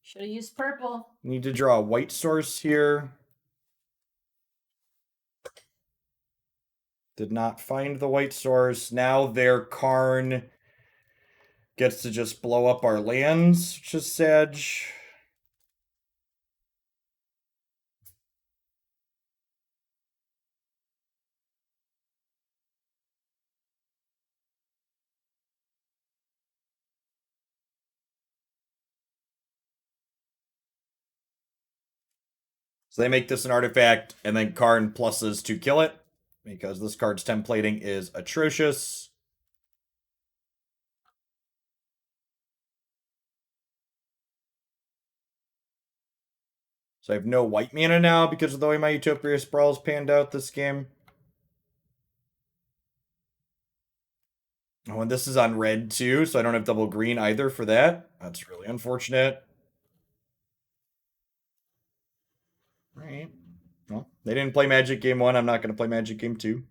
Should have used purple. Need to draw a white source here. Did not find the white source. Now their Karn gets to just blow up our lands, which is sad. So they make this an artifact, and then Karn pluses to kill it, because this card's templating is atrocious. So I have no white mana now because of the way my Utopia Sprawl's panned out this game. Oh, and this is on red too, so I don't have double green either for that. That's really unfortunate. Alright. Well, they didn't play Magic Game 1. I'm not going to play Magic Game 2.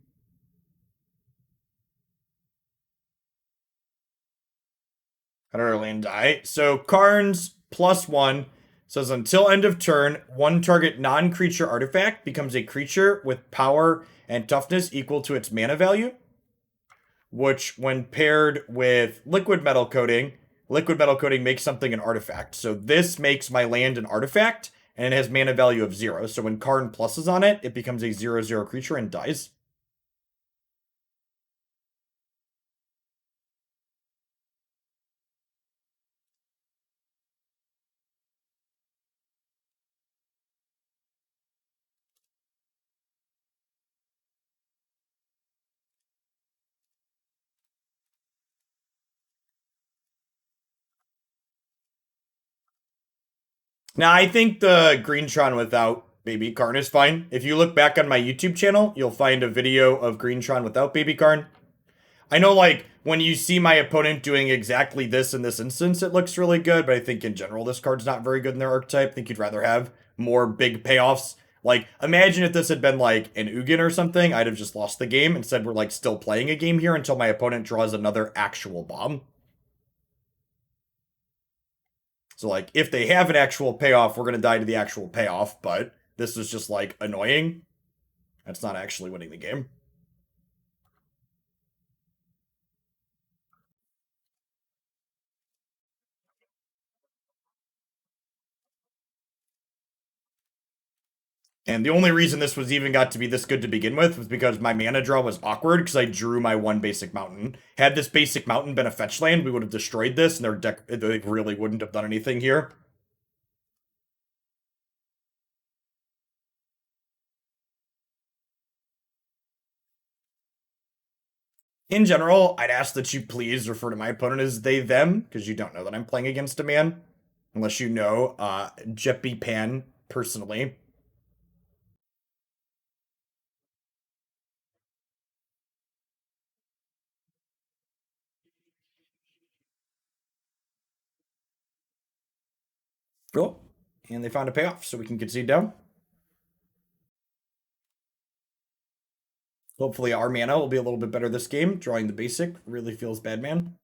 How did our land die? So Karn's +1 says until end of turn, one target non-creature artifact becomes a creature with power and toughness equal to its mana value, which when paired with liquid metal coating makes something an artifact. So this makes my land an artifact, and it has mana value of 0. So when Karn pluses on it, it becomes a 0/0 creature and dies. Now, I think the Greentron without Baby Karn is fine. If you look back on my YouTube channel, you'll find a video of Greentron without Baby Karn. I know, like, when you see my opponent doing exactly this in this instance, it looks really good, but I think in general this card's not very good in their archetype. I think you'd rather have more big payoffs. Like, imagine if this had been, like, an Ugin or something, I'd have just lost the game. Instead, we're, like, still playing a game here until my opponent draws another actual bomb. So, like, if they have an actual payoff, we're going to die to the actual payoff, but this is just, like, annoying. That's not actually winning the game. And the only reason this was even got to be this good to begin with was because my mana draw was awkward because I drew my one basic mountain. Had this basic mountain been a fetch land, we would have destroyed this, and their deck they really wouldn't have done anything here. In general, I'd ask that you please refer to my opponent as they, them, because you don't know that I'm playing against a man. Unless you know Jeppy Pan personally. Cool. And they found a payoff, so we can concede down. Hopefully our mana will be a little bit better this game. Drawing the basic really feels bad, man.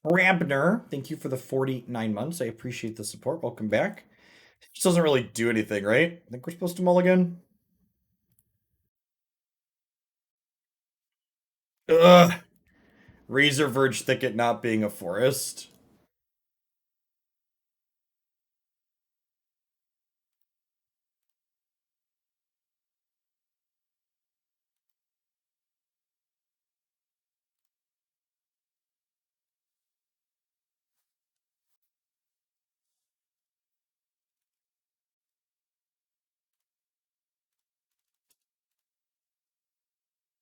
Rabner, thank you for the 49 months. I appreciate the support. Welcome back. This doesn't really do anything, right? I think we're supposed to mulligan. Ugh. Razorverge Thicket not being a forest.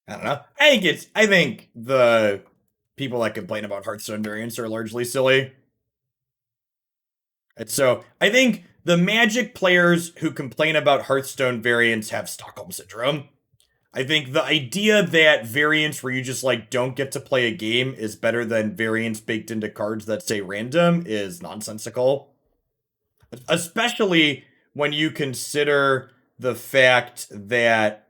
I don't know. I think the people that complain about Hearthstone variants are largely silly. And so I think the Magic players who complain about Hearthstone variants have Stockholm syndrome. I think the idea that variants where you just like don't get to play a game is better than variants baked into cards that say random is nonsensical. Especially when you consider the fact that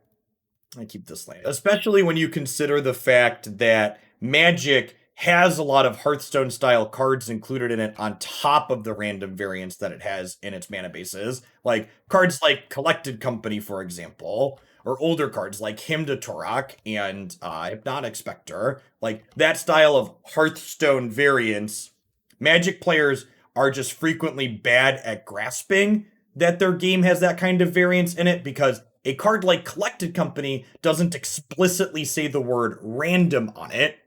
I keep this lane. Especially when you consider the fact that Magic has a lot of Hearthstone style cards included in it on top of the random variants that it has in its mana bases. Like cards like Collected Company, for example, or older cards like Hymn to Torok and Hypnotic Spectre. Like that style of Hearthstone variants, Magic players are just frequently bad at grasping that their game has that kind of variance in it because a card like Collected Company doesn't explicitly say the word random on it,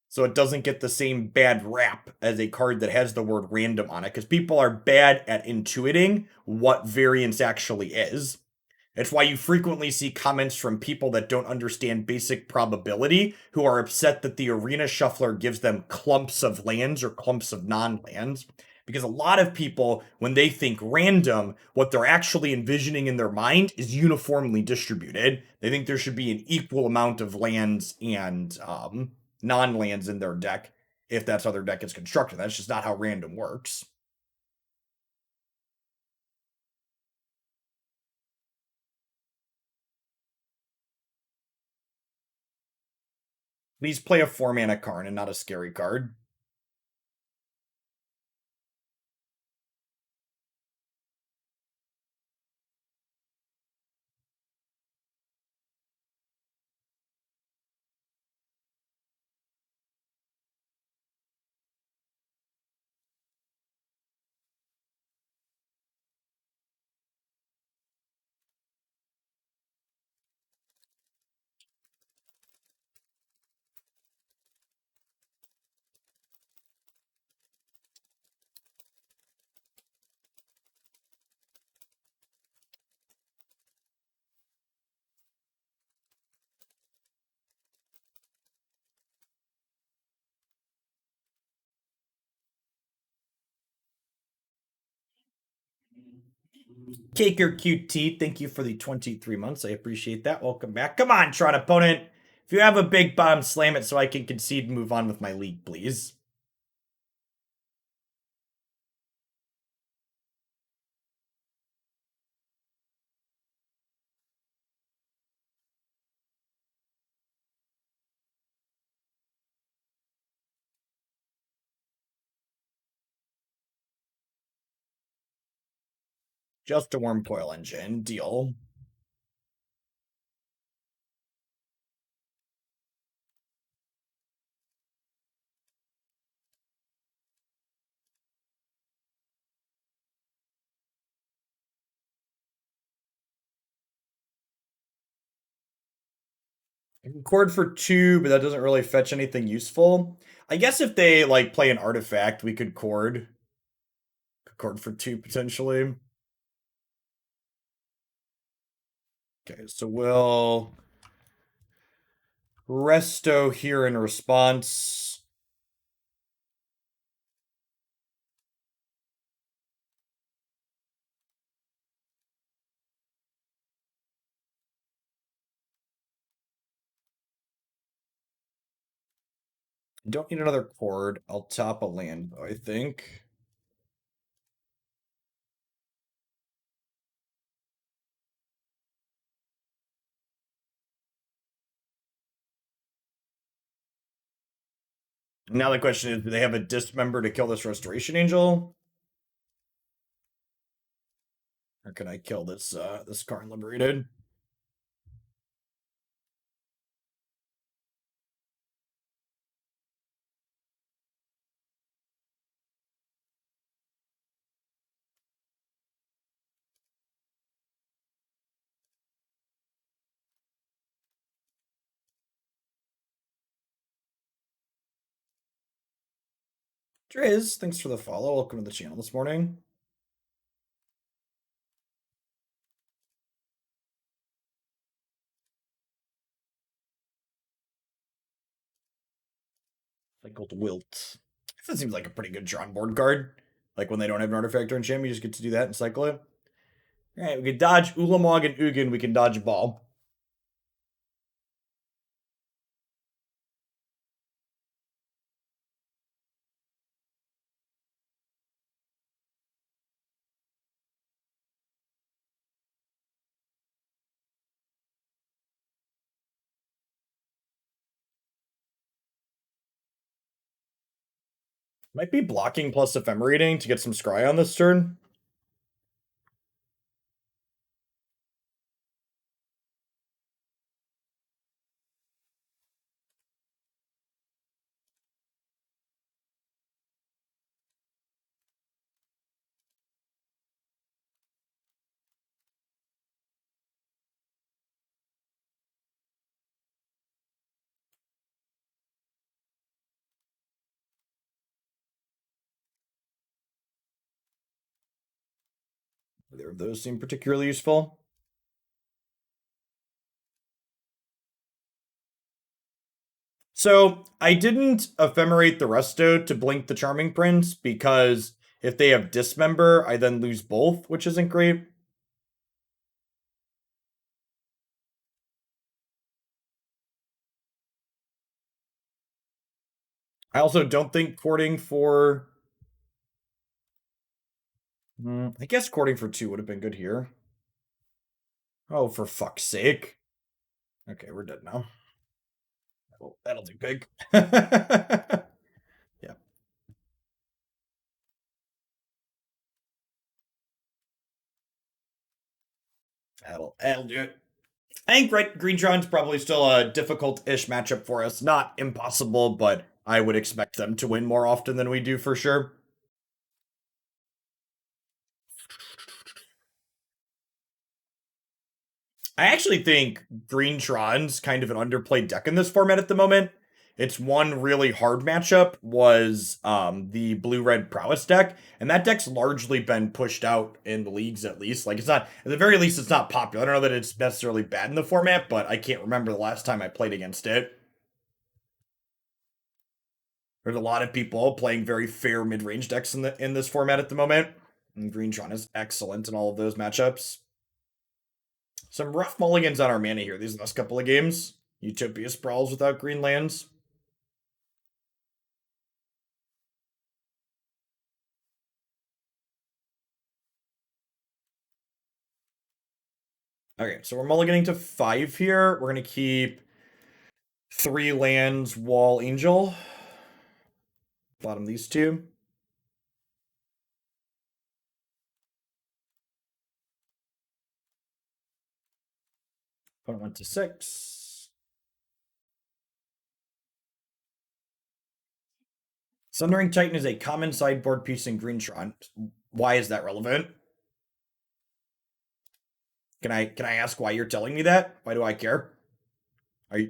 so it doesn't get the same bad rap as a card that has the word random on it, because people are bad at intuiting what variance actually is. It's why you frequently see comments from people that don't understand basic probability who are upset that the Arena Shuffler gives them clumps of lands or clumps of non-lands. Because a lot of people, when they think random, what they're actually envisioning in their mind is uniformly distributed. They think there should be an equal amount of lands and non-lands in their deck if that's how their deck is constructed. That's just not how random works. Please play a 4-mana card and not a scary card. Cake your QT, thank you for the 23 months. I appreciate that. Welcome back. Come on, Tron opponent. If you have a big bomb, slam it so I can concede and move on with my league, please. Just a warm coil engine. Deal. Chord for 2, but that doesn't really fetch anything useful. I guess if they like play an artifact, we could chord. Chord for 2 potentially. Okay, so we'll resto here in response. Don't need another chord. I'll top a land, I think. Now the question is, do they have a dismember to kill this Restoration Angel? Or can I kill this this Karn Liberated? Driz, thanks for the follow. Welcome to the channel this morning. Cycled Wilt. That seems like a pretty good drawn board card. Like when they don't have an artifact or enchantment, you just get to do that and cycle it. Alright, we can dodge Ulamog and Ugin, we can dodge a ball. Might be blocking plus Ephemerating to get some scry on this turn. Neither of those seem particularly useful. So I didn't ephemerate the resto to blink the Charming Prince because if they have Dismember, I then lose both, which isn't great. I also don't think courting for... I guess courting for 2 would have been good here. Oh, for fuck's sake. Okay, we're dead now. Well, that'll do big. Yeah. That'll do it. I think Greentron's probably still a difficult-ish matchup for us. Not impossible, but I would expect them to win more often than we do for sure. I actually think Greentron's kind of an underplayed deck in this format at the moment. Its one really hard matchup was the blue-red prowess deck, and that deck's largely been pushed out in the leagues at least. Like, it's not, at the very least, it's not popular. I don't know that it's necessarily bad in the format, but I can't remember the last time I played against it. There's a lot of people playing very fair mid-range decks in this format at the moment, and Greentron is excellent in all of those matchups. Some rough mulligans on our mana here these last couple of games. Utopia Sprawls without green lands. Okay, so we're mulliganing to 5 here. We're going to keep 3 lands, Wall, Angel. Bottom these 2. Opponent went to 6. Sundering Titan is a common sideboard piece in Greentron. Why is that relevant? Can I ask why you're telling me that? Why do I care?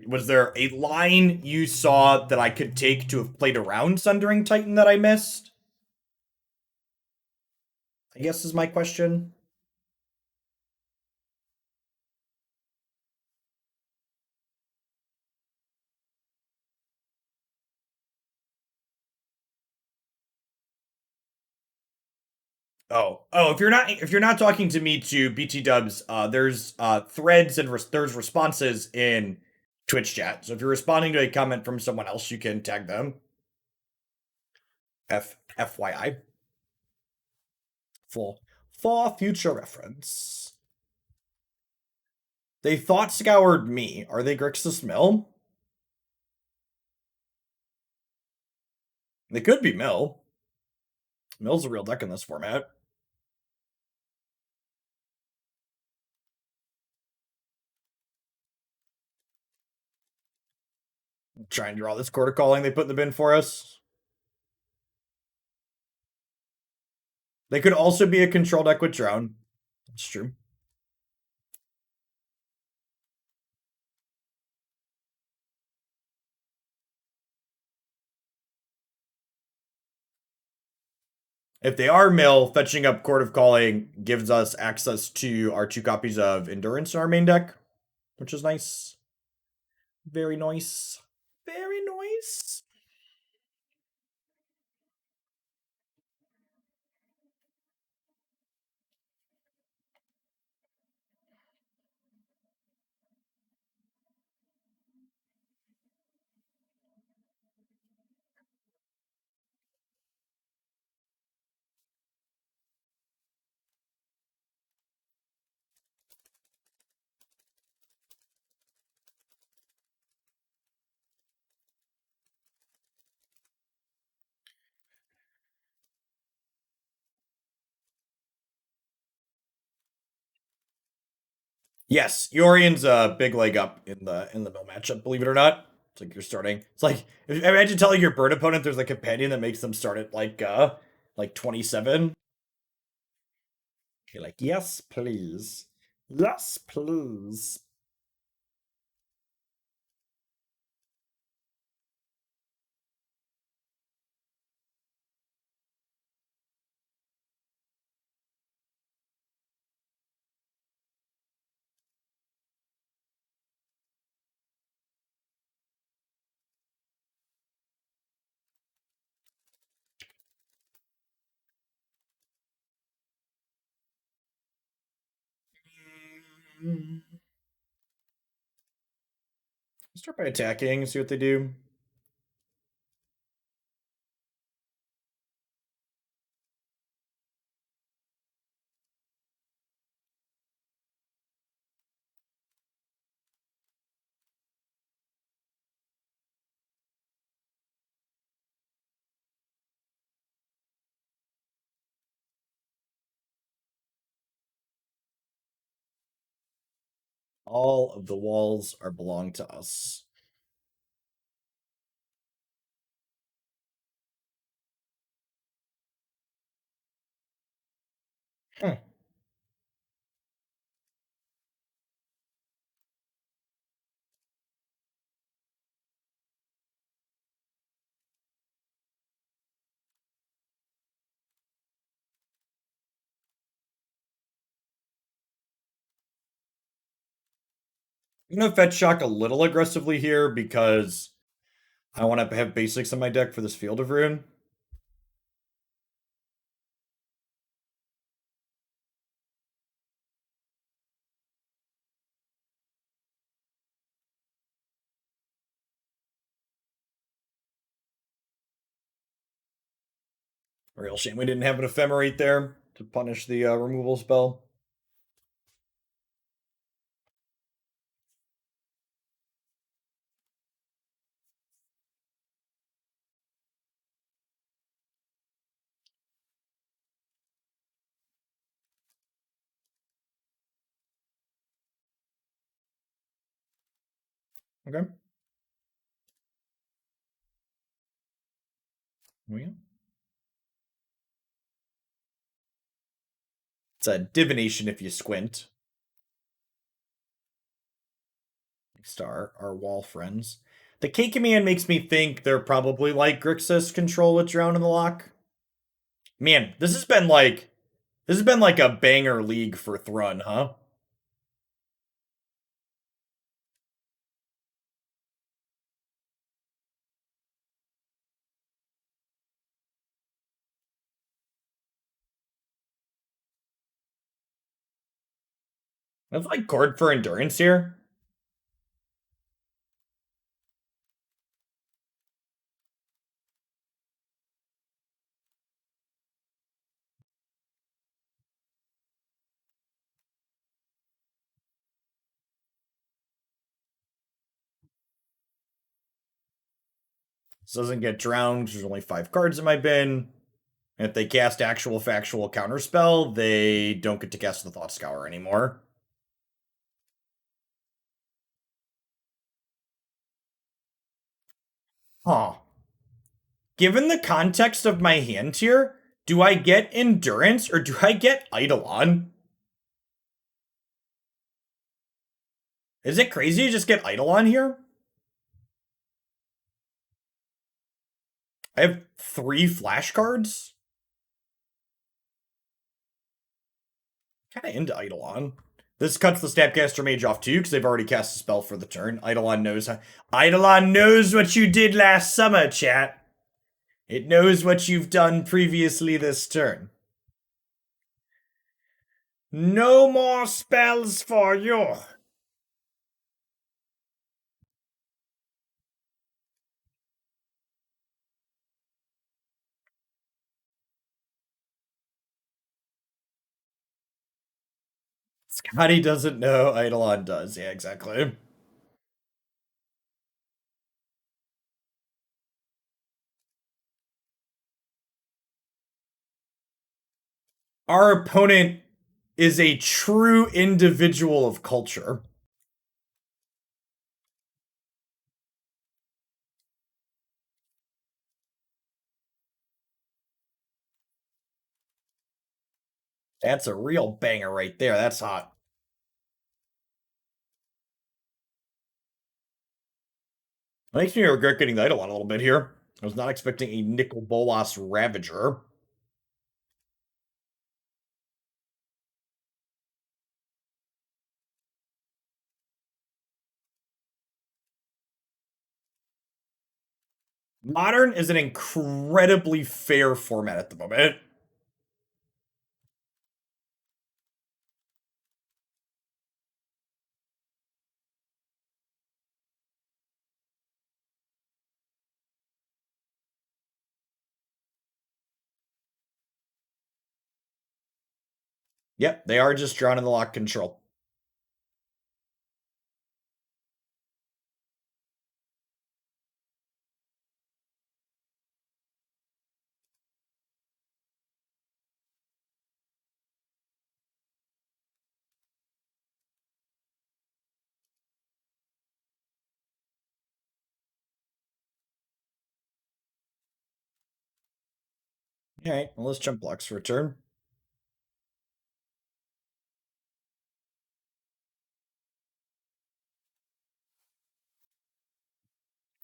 Was there a line you saw that I could take to have played around Sundering Titan that I missed? I guess is my question. Oh, if you're not talking to me to BT Dubs, there's threads and there's responses in Twitch chat. So if you're responding to a comment from someone else, you can tag them. FYI. For future reference. They thought scoured me. Are they Grixis Mill? They could be Mill. Mill's a real deck in this format. I'm trying to draw this Chord of Calling they put in the bin for us. They could also be a control deck with Drown. That's true. If they are Mill, fetching up Chord of Calling gives us access to our 2 copies of Endurance in our main deck, which is nice. Very nice. Very nice. Yes, Yorion's a big leg up in the mill matchup, believe it or not. It's like you're starting. It's like imagine telling your bird opponent there's a companion that makes them start at like 27. You're like, yes, please. Yes, please. Start by attacking, see what they do. All of the walls are belong to us. Hmm. I'm gonna fetch shock a little aggressively here because I want to have basics in my deck for this Field of Ruin. Real shame we didn't have an Ephemerate there to punish the removal spell. Okay. Oh, yeah. It's a divination if you squint. Star, our wall friends. The K command makes me think they're probably like Grixis control with Drown in the Lock. Man, this has been like a banger league for Thrun, huh? That's like Chord for Endurance here. This doesn't get drowned. There's only 5 cards in my bin. And if they cast actual factual counterspell, they don't get to cast the Thought Scour anymore. Huh. Given the context of my hand here, do I get Endurance or do I get Eidolon? Is it crazy to just get Eidolon here? I have 3 flashcards? Kinda into Eidolon. This cuts the Snapcaster Mage off too, because they've already cast a spell for the turn. Eidolon knows what you did last summer, chat. It knows what you've done previously this turn. No more spells for you. Scotty doesn't know, Eidolon does. Yeah, exactly. Our opponent is a true individual of culture. That's a real banger right there. That's hot. It makes me regret getting the Eidolon a little bit here. I was not expecting a Nicol Bolas Ravager. Modern is an incredibly fair format at the moment. Yep, they are just drawn in the lock control. Alright, well, let's jump blocks for a turn.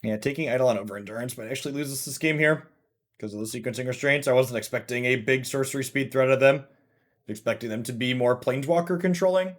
Yeah, taking Eidolon over Endurance might actually lose us this game here because of the sequencing restraints. I wasn't expecting a big sorcery speed threat of them. Expecting them to be more Planeswalker controlling.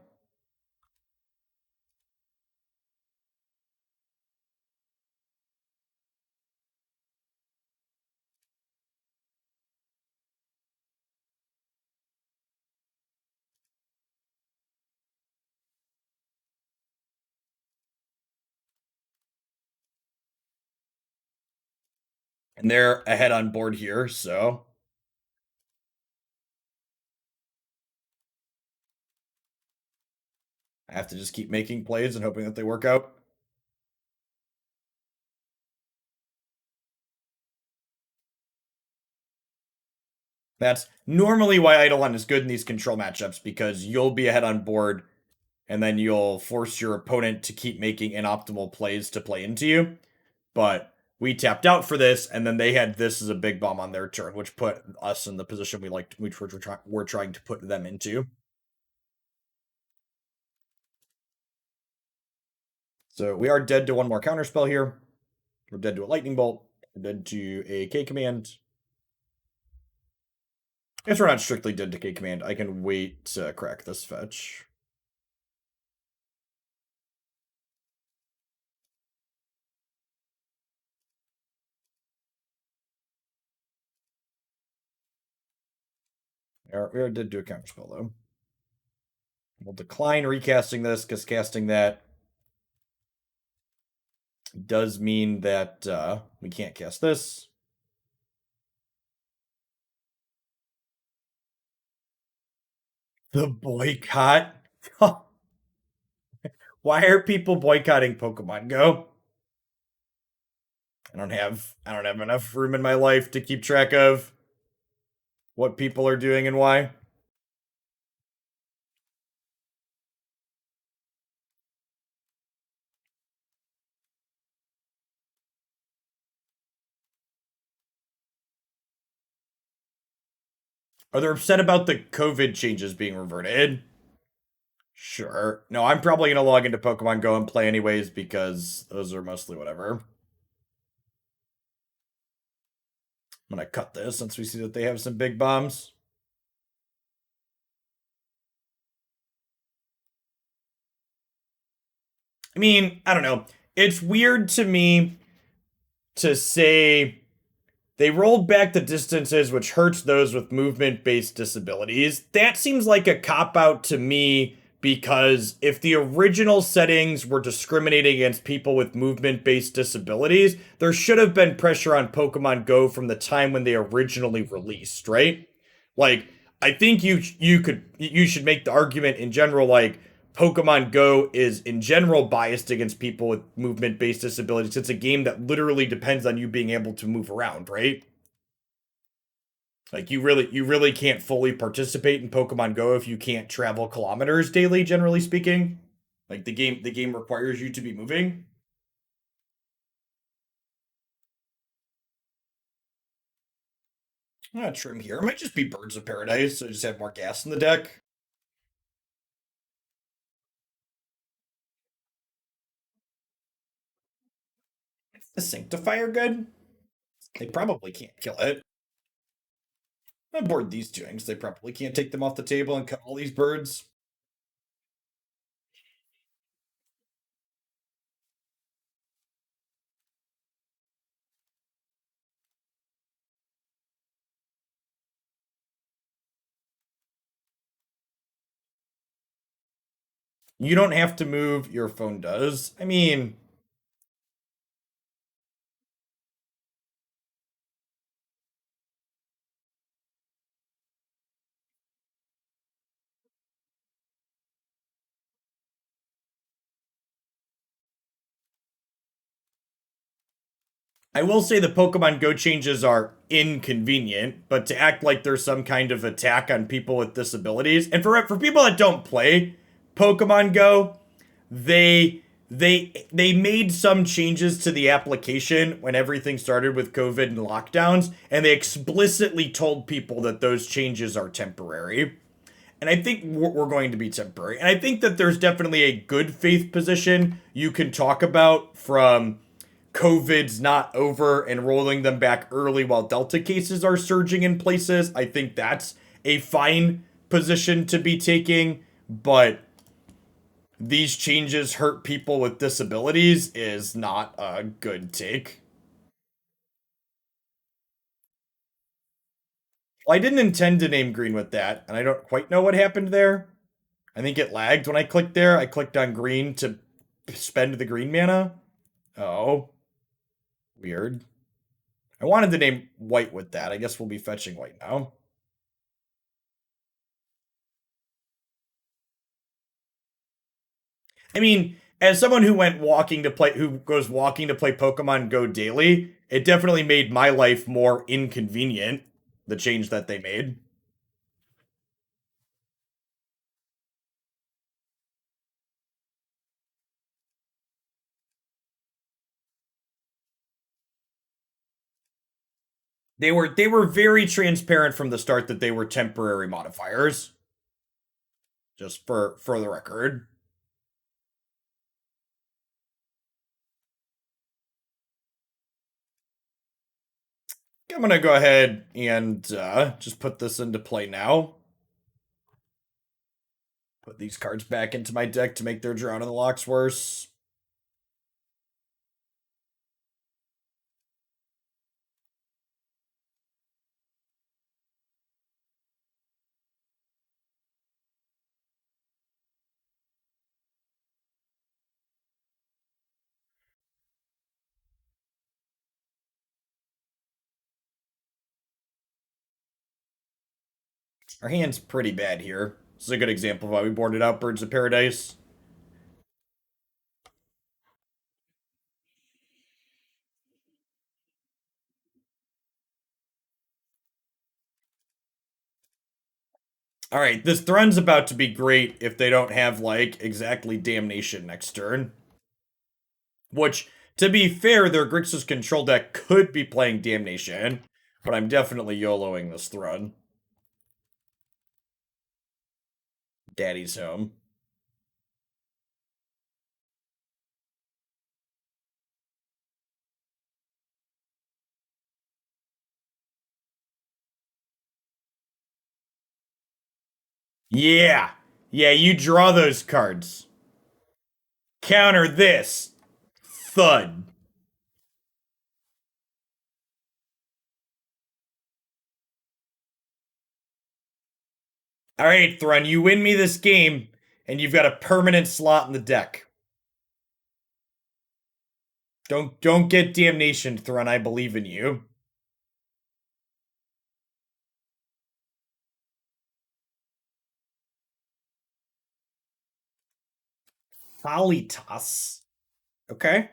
And they're ahead on board here, so I have to just keep making plays and hoping that they work out. That's normally why Eidolon is good in these control matchups, because you'll be ahead on board, and then you'll force your opponent to keep making inoptimal plays to play into you. But we tapped out for this, and then they had this as a big bomb on their turn, which put us in the position we're trying to put them into. So we are dead to one more counterspell here. We're dead to a lightning bolt. We're dead to a K command. If we're not strictly dead to K command, I can wait to crack this fetch. We are dead to a counterspell though. We'll decline recasting this because casting that does mean that we can't cast this. The boycott. Why are people boycotting Pokemon Go? I don't have enough room in my life to keep track of what people are doing and why. Are they upset about the COVID changes being reverted? Sure. No, I'm probably gonna log into Pokemon Go and play anyways because those are mostly whatever. I'm gonna cut this since we see that they have some big bombs. I mean, I don't know. It's weird to me to say they rolled back the distances, which hurts those with movement based disabilities. That seems like a cop out to me because if the original settings were discriminating against people with movement based disabilities, there should have been pressure on Pokemon Go from the time when they originally released, right? Like, I think you should make the argument in general like Pokemon Go is in general biased against people with movement based disabilities. It's a game that literally depends on you being able to move around, right? Like you really can't fully participate in Pokemon Go if you can't travel kilometers daily, generally speaking. Like the game requires you to be moving. Not trim here. It might just be Birds of Paradise, so just have more gas in the deck. The Sanctifier good? They probably can't kill it. I board these two because they probably can't take them off the table and cut all these birds. You don't have to move, your phone does. I mean, I will say the Pokemon Go changes are inconvenient, but to act like there's some kind of attack on people with disabilities, and for people that don't play Pokemon Go, they made some changes to the application when everything started with COVID and lockdowns, and they explicitly told people that those changes are temporary. And I think we're going to be temporary. And I think that there's definitely a good faith position you can talk about from COVID's not over and rolling them back early while Delta cases are surging in places. I think that's a fine position to be taking, but these changes hurt people with disabilities is not a good take. Well, I didn't intend to name green with that, and I don't quite know what happened there. I think it lagged when I clicked there. I clicked on green to spend the green mana. Oh, weird. I wanted to name white with that. I guess we'll be fetching white now. I mean, as someone who goes walking to play Pokemon Go daily, it definitely made my life more inconvenient, the change that they made. They were very transparent from the start that they were temporary modifiers, just for the record. I'm gonna go ahead and just put this into play now. Put these cards back into my deck to make their Drown in the Locks worse. Our hand's pretty bad here. This is a good example of why we boarded out Birds of Paradise. All right, this Thrun's about to be great if they don't have, like, exactly Damnation next turn. Which, to be fair, their Grixis control deck could be playing Damnation, but I'm definitely YOLOing this Thrun. Daddy's home. Yeah! Yeah, you draw those cards. Counter this. Thud. All right, Thrun, you win me this game, and you've got a permanent slot in the deck. Don't get Damnation, Thrun. I believe in you. Thalitas. Okay.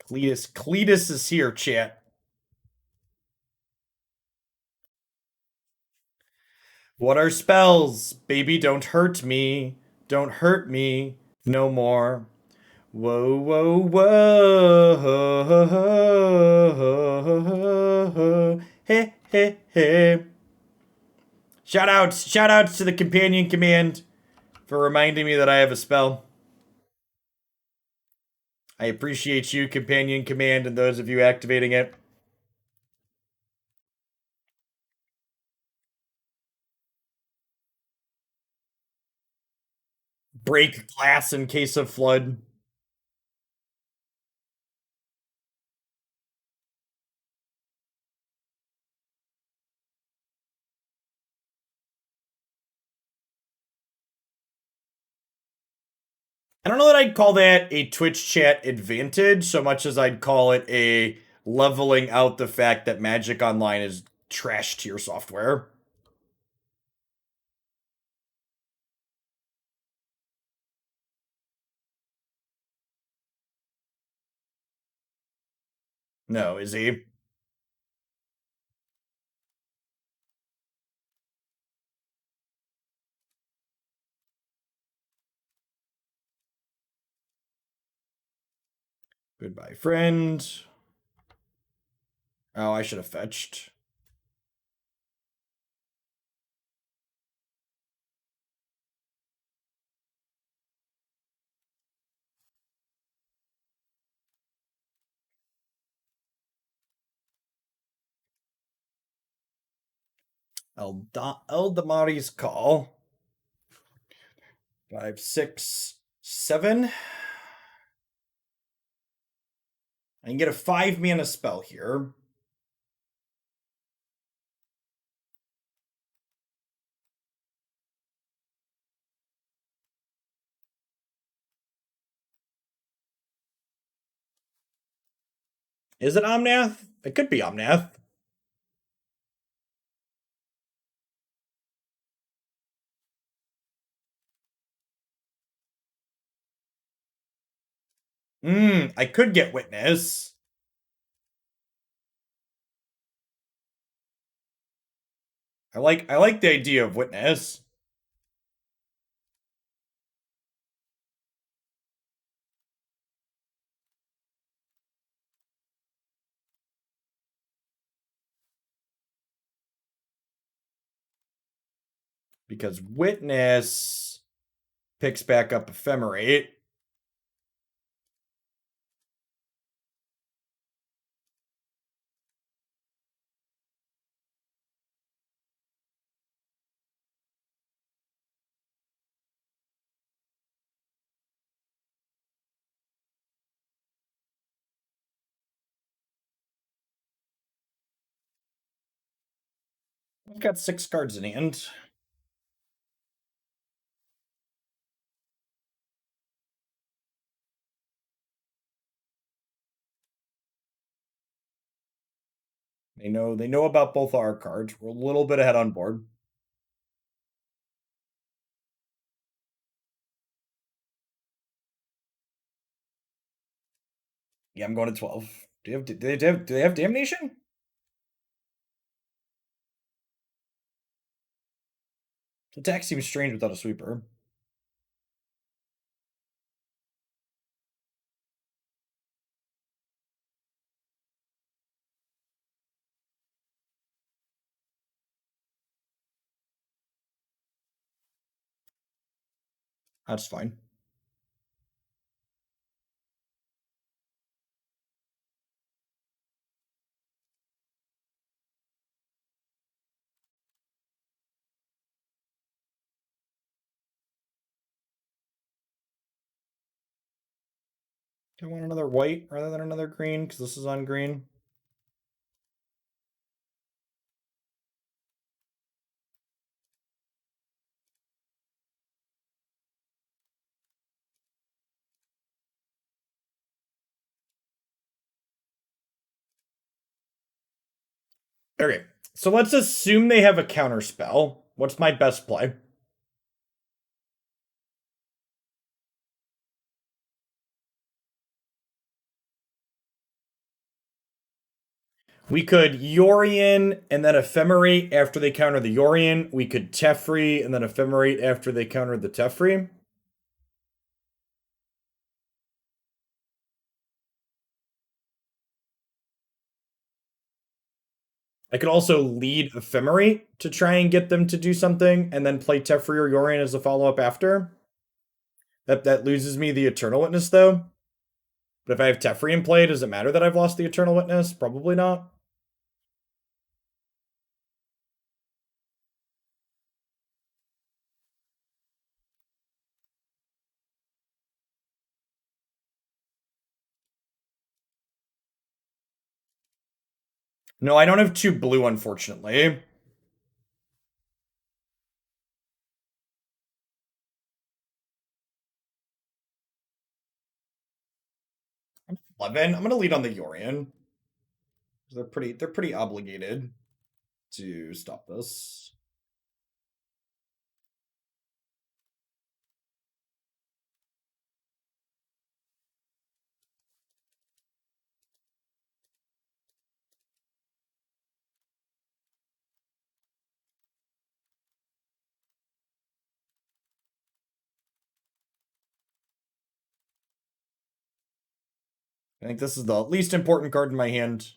Cletus is here, chat. What are spells? Baby, don't hurt me. Don't hurt me no more. Whoa, whoa, whoa. Hey, hey, hey. Shout outs to the companion command for reminding me that I have a spell. I appreciate you, companion command, and those of you activating it. Break glass in case of flood. I don't know that I'd call that a Twitch chat advantage so much as I'd call it a leveling out the fact that Magic Online is trash tier software. No, is he? Goodbye, friend. Oh, I should have fetched. Eldamri's Call. 5, 6, 7. I can get a 5-mana spell here. Is it Omnath? It could be Omnath. I could get Witness. I like the idea of Witness. Because Witness picks back up Ephemerate. I've got 6 cards in hand. They know about both our cards. We're a little bit ahead on board. Yeah, I'm going to 12. Do they have Damnation? The attack seems strange without a sweeper. That's fine. Do I want another white rather than another green? Because this is on green. Okay, so let's assume they have a counter spell. What's my best play? We could Yorion and then Ephemerate after they counter the Yorion. We could Teferi and then Ephemerate after they counter the Teferi. I could also lead Ephemerate to try and get them to do something, and then play Teferi or Yorion as a follow-up after. That loses me the Eternal Witness, though. But if I have Teferi in play, does it matter that I've lost the Eternal Witness? Probably not. No, I don't have 2 blue, unfortunately. I'm 11. I'm gonna lead on the Yorion. They're pretty obligated to stop this. I think this is the least important card in my hand.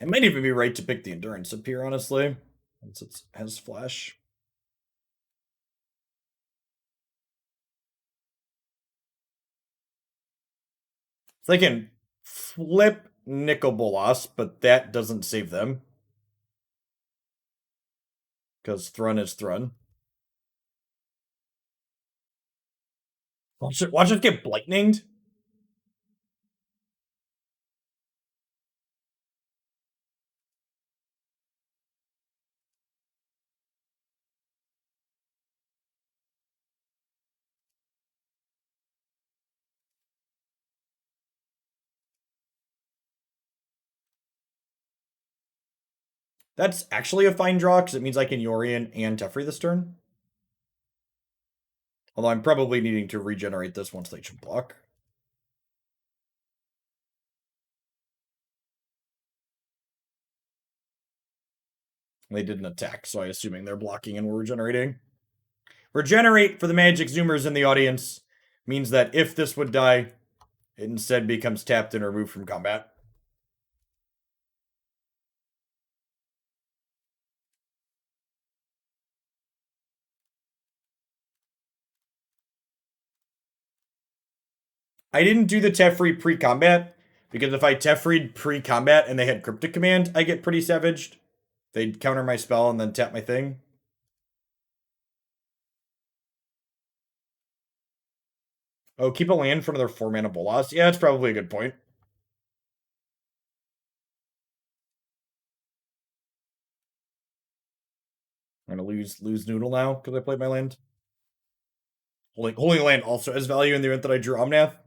It might even be right to pick the Endurance up here, honestly, since it has Flash. So they can flip Nicol Bolas, but that doesn't save them. Because Thrun is Thrun. Watch it get Blightninged. That's actually a fine draw, because it means I can Yorion and Teferi this turn. Although I'm probably needing to regenerate this once they should block. They didn't attack, so I'm assuming they're blocking and we're regenerating. Regenerate, for the Magic Zoomers in the audience, means that if this would die, it instead becomes tapped and removed from combat. I didn't do the Teferi pre-combat, because if I Teferi'd pre-combat and they had Cryptic Command, I get pretty savaged. They'd counter my spell and then tap my thing. Oh, keep a land for another 4-mana Bolas? Yeah, that's probably a good point. I'm gonna lose Noodle now, because I played my land. Holding land also has value in the event that I drew Omnath.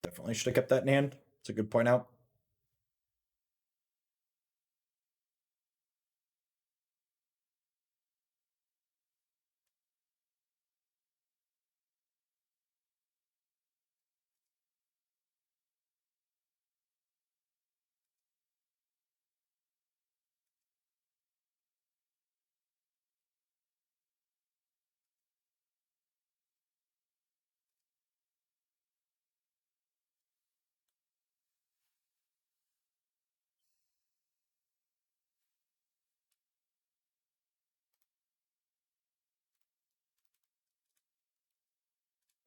Definitely should have kept that in hand. It's a good point out.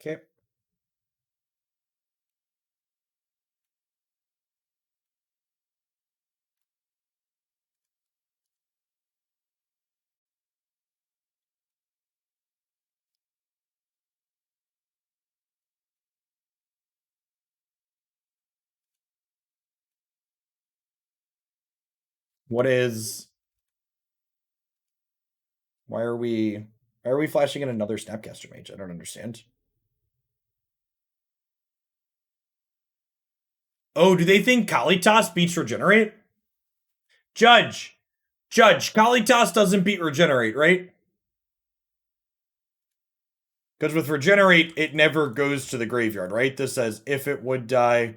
Okay. What is... Why are we flashing in another Snapcaster Mage? I don't understand. Oh, do they think Kalitas beats Regenerate? Judge, Kalitas doesn't beat Regenerate, right? Because with Regenerate, it never goes to the graveyard, right? This says if it would die.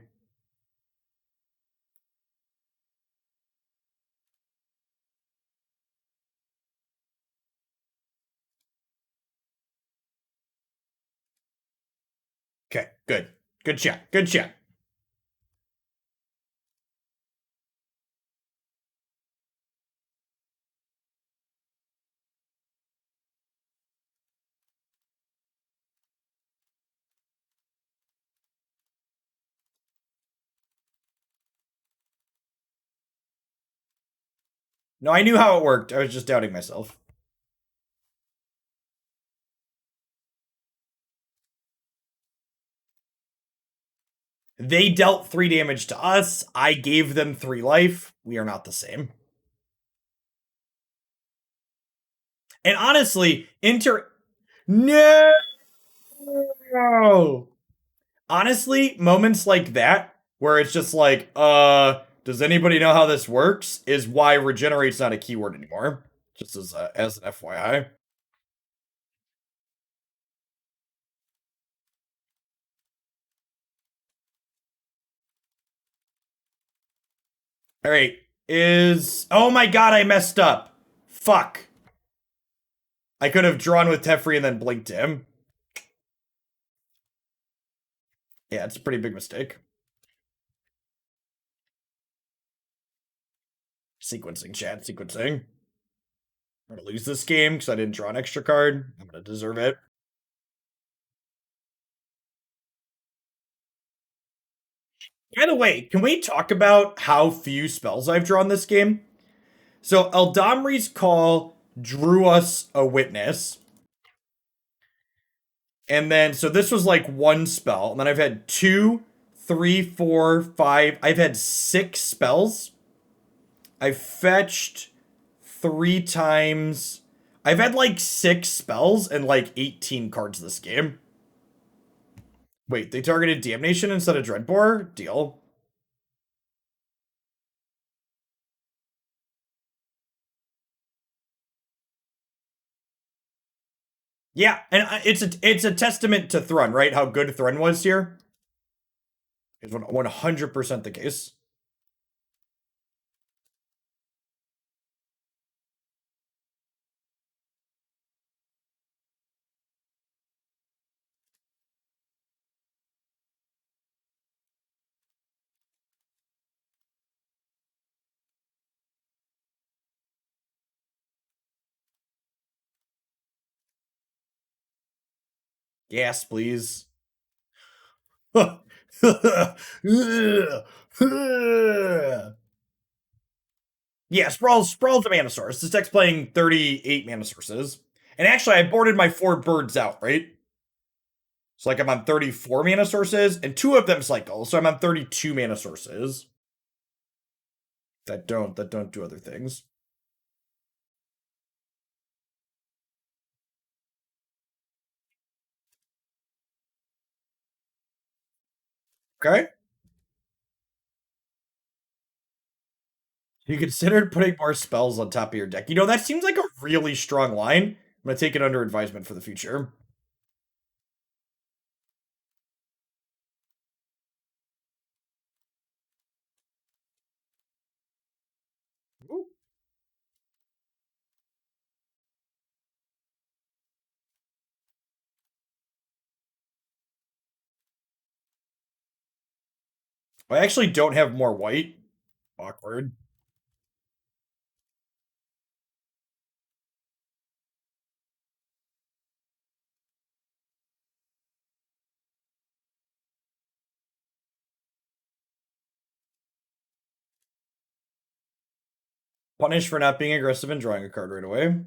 Okay, good. Good chat. Good chat. No, I knew how it worked. I was just doubting myself. They dealt 3 damage to us. I gave them 3 life. We are not the same. And honestly, No! Honestly, moments like that, where it's just like, does anybody know how this works? Is why regenerate's not a keyword anymore. Just as an FYI. Alright. Oh my god, I messed up. Fuck. I could have drawn with Teferi and then blinked him. Yeah, it's a pretty big mistake. Sequencing, chat, sequencing. I'm gonna lose this game because I didn't draw an extra card. I'm gonna deserve it. By the way, can we talk about how few spells I've drawn this game? So Eladamri's Call drew us a witness. And then, so this was like 1 spell. And then I've had 2, 3, 4, 5. I've had 6 spells. I've fetched 3 times. I've had like 6 spells and like 18 cards this game. Wait, they targeted Damnation instead of Dreadbore? Deal. Yeah, and it's a testament to Thrun, right? How good Thrun was here. It's 100% the case. Yes, please. Yeah, Sprawl's a mana source. This deck's playing 38 mana sources. And actually, I boarded my 4 birds out, right? So like I'm on 34 mana sources, and 2 of them cycle, so I'm on 32 mana sources. That don't do other things. Okay. You considered putting more spells on top of your deck. You know, that seems like a really strong line. I'm gonna take it under advisement for the future. Ooh. I actually don't have more white. Awkward. Punished for not being aggressive and drawing a card right away.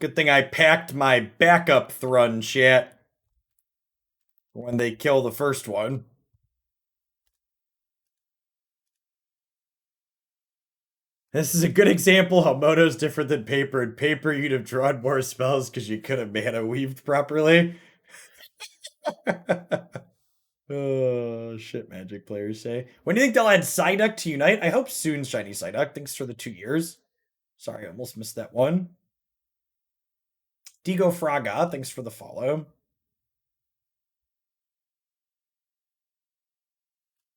Good thing I packed my backup Thrun, chat, when they kill the first one. This is a good example how Moto's different than paper. In paper, you'd have drawn more spells because you could have mana weaved properly. Oh, shit, Magic players say. When do you think they'll add Psyduck to Unite? I hope soon, Shiny Psyduck. Thanks for the 2 years. Sorry, I almost missed that one. Digo Fraga, thanks for the follow.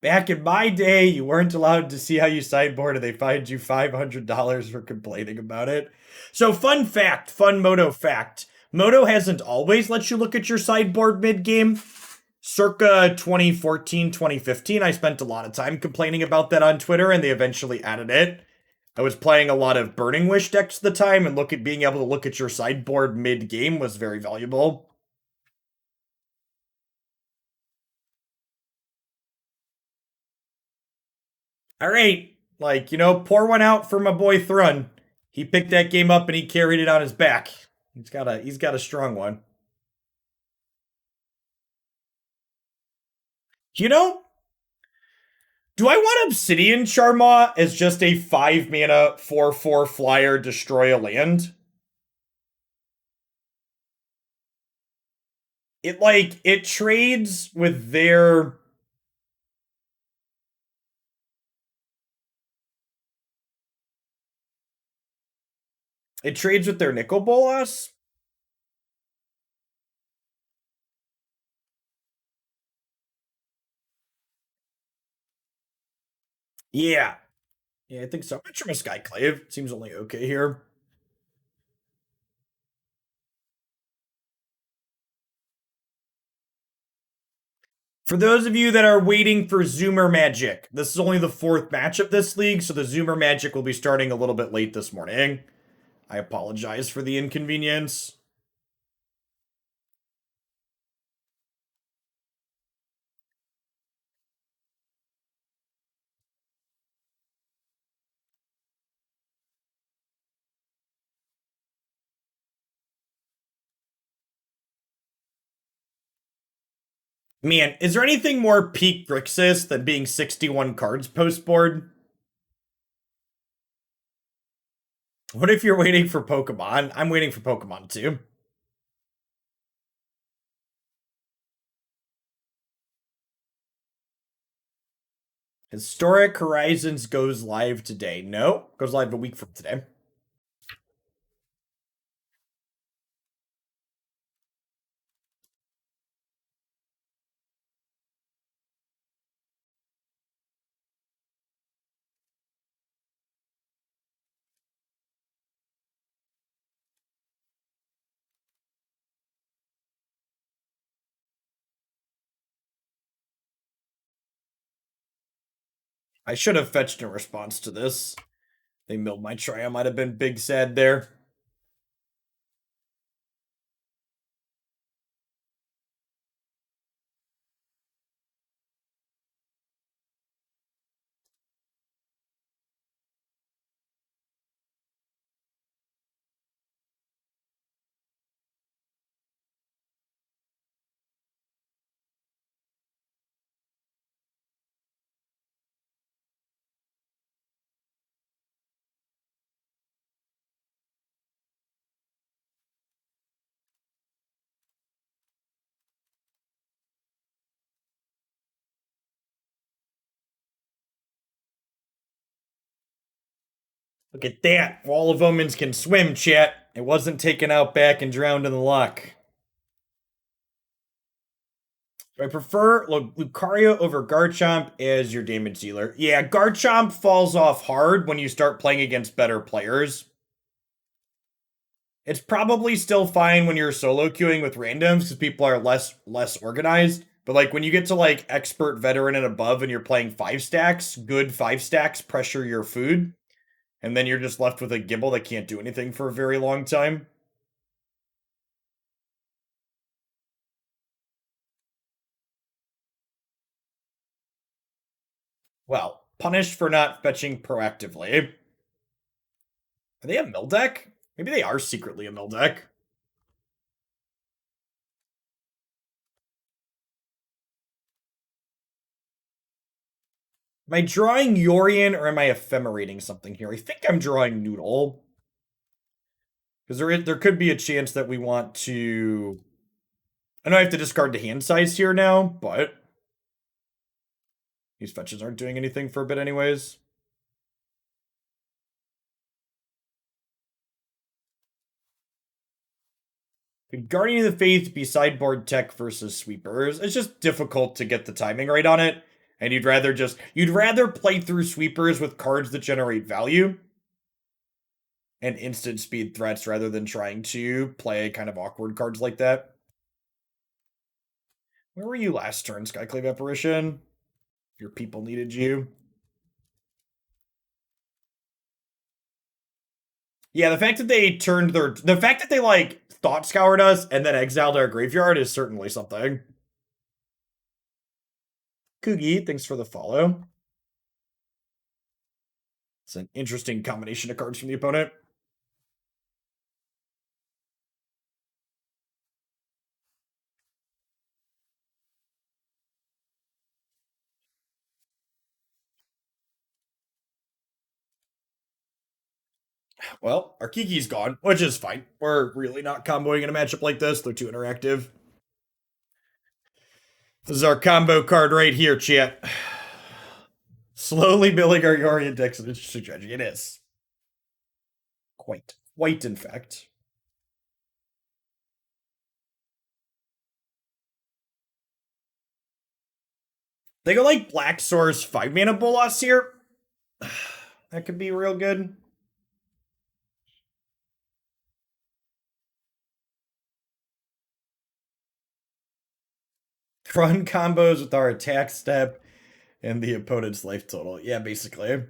Back in my day, you weren't allowed to see how you sideboard and they fined you $500 for complaining about it. So fun fact, fun Moto fact. Moto hasn't always let you look at your sideboard mid-game. Circa 2014, 2015, I spent a lot of time complaining about that on Twitter and they eventually added it. I was playing a lot of Burning Wish decks at the time and being able to look at your sideboard mid-game was very valuable. All right, like, pour one out for my boy Thrun. He picked that game up and he carried it on his back. He's got a strong one. Do I want Obsidian Charmaw as just a 5 mana 4/4 flyer destroy a land? It trades with their Nicol Bolas. Yeah. Yeah, I think so. I'm sure my Skyclave seems only okay here. For those of you that are waiting for Zoomer Magic, this is only the 4th match of this league, so the Zoomer Magic will be starting a little bit late this morning. I apologize for the inconvenience. Man, is there anything more peak Grixis than being 61 cards post-board? What if you're waiting for Pokemon? I'm waiting for Pokemon too. Historic Horizons goes live today. No, goes live a week from today. I should have fetched in response to this. They milled my try. I might have been big sad there. Look at that. Wall of Omens can swim, chat. It wasn't taken out back and drowned in the loch. I prefer Lucario over Garchomp as your damage dealer. Yeah, Garchomp falls off hard when you start playing against better players. It's probably still fine when you're solo queuing with randoms because people are less organized. But like when you get to like expert, veteran, and above, and you're playing 5-stacks, good 5-stacks pressure your food, and then you're just left with a Gibble that can't do anything for a very long time. Well, punished for not fetching proactively. Are they a mill deck? Maybe they are secretly a mill deck. Am I drawing Yorion or am I ephemerating something here? I think I'm drawing Noodle. Because there could be a chance that we want to... I know I have to discard the hand size here now, but... these fetches aren't doing anything for a bit anyways. Could Guardian of the Faith be sideboard tech versus sweepers? It's just difficult to get the timing right on it. And you'd rather play through sweepers with cards that generate value and instant speed threats rather than trying to play kind of awkward cards like that. Where were you last turn, Skyclave Apparition? Your people needed you. Yeah, the fact that they like thought scoured us and then exiled our graveyard is certainly something. Kugi, thanks for the follow. It's an interesting combination of cards from the opponent. Well, our Kiki's gone, which is fine. We're really not comboing in a matchup like this. They're too interactive. This is our combo card right here, chat. Slowly building our Yorion decks in interesting strategy. It is. Quite, in fact. They go like Black Source 5-mana Bolas here. That could be real good. Run combos with our attack step and the opponent's life total. Yeah, basically. I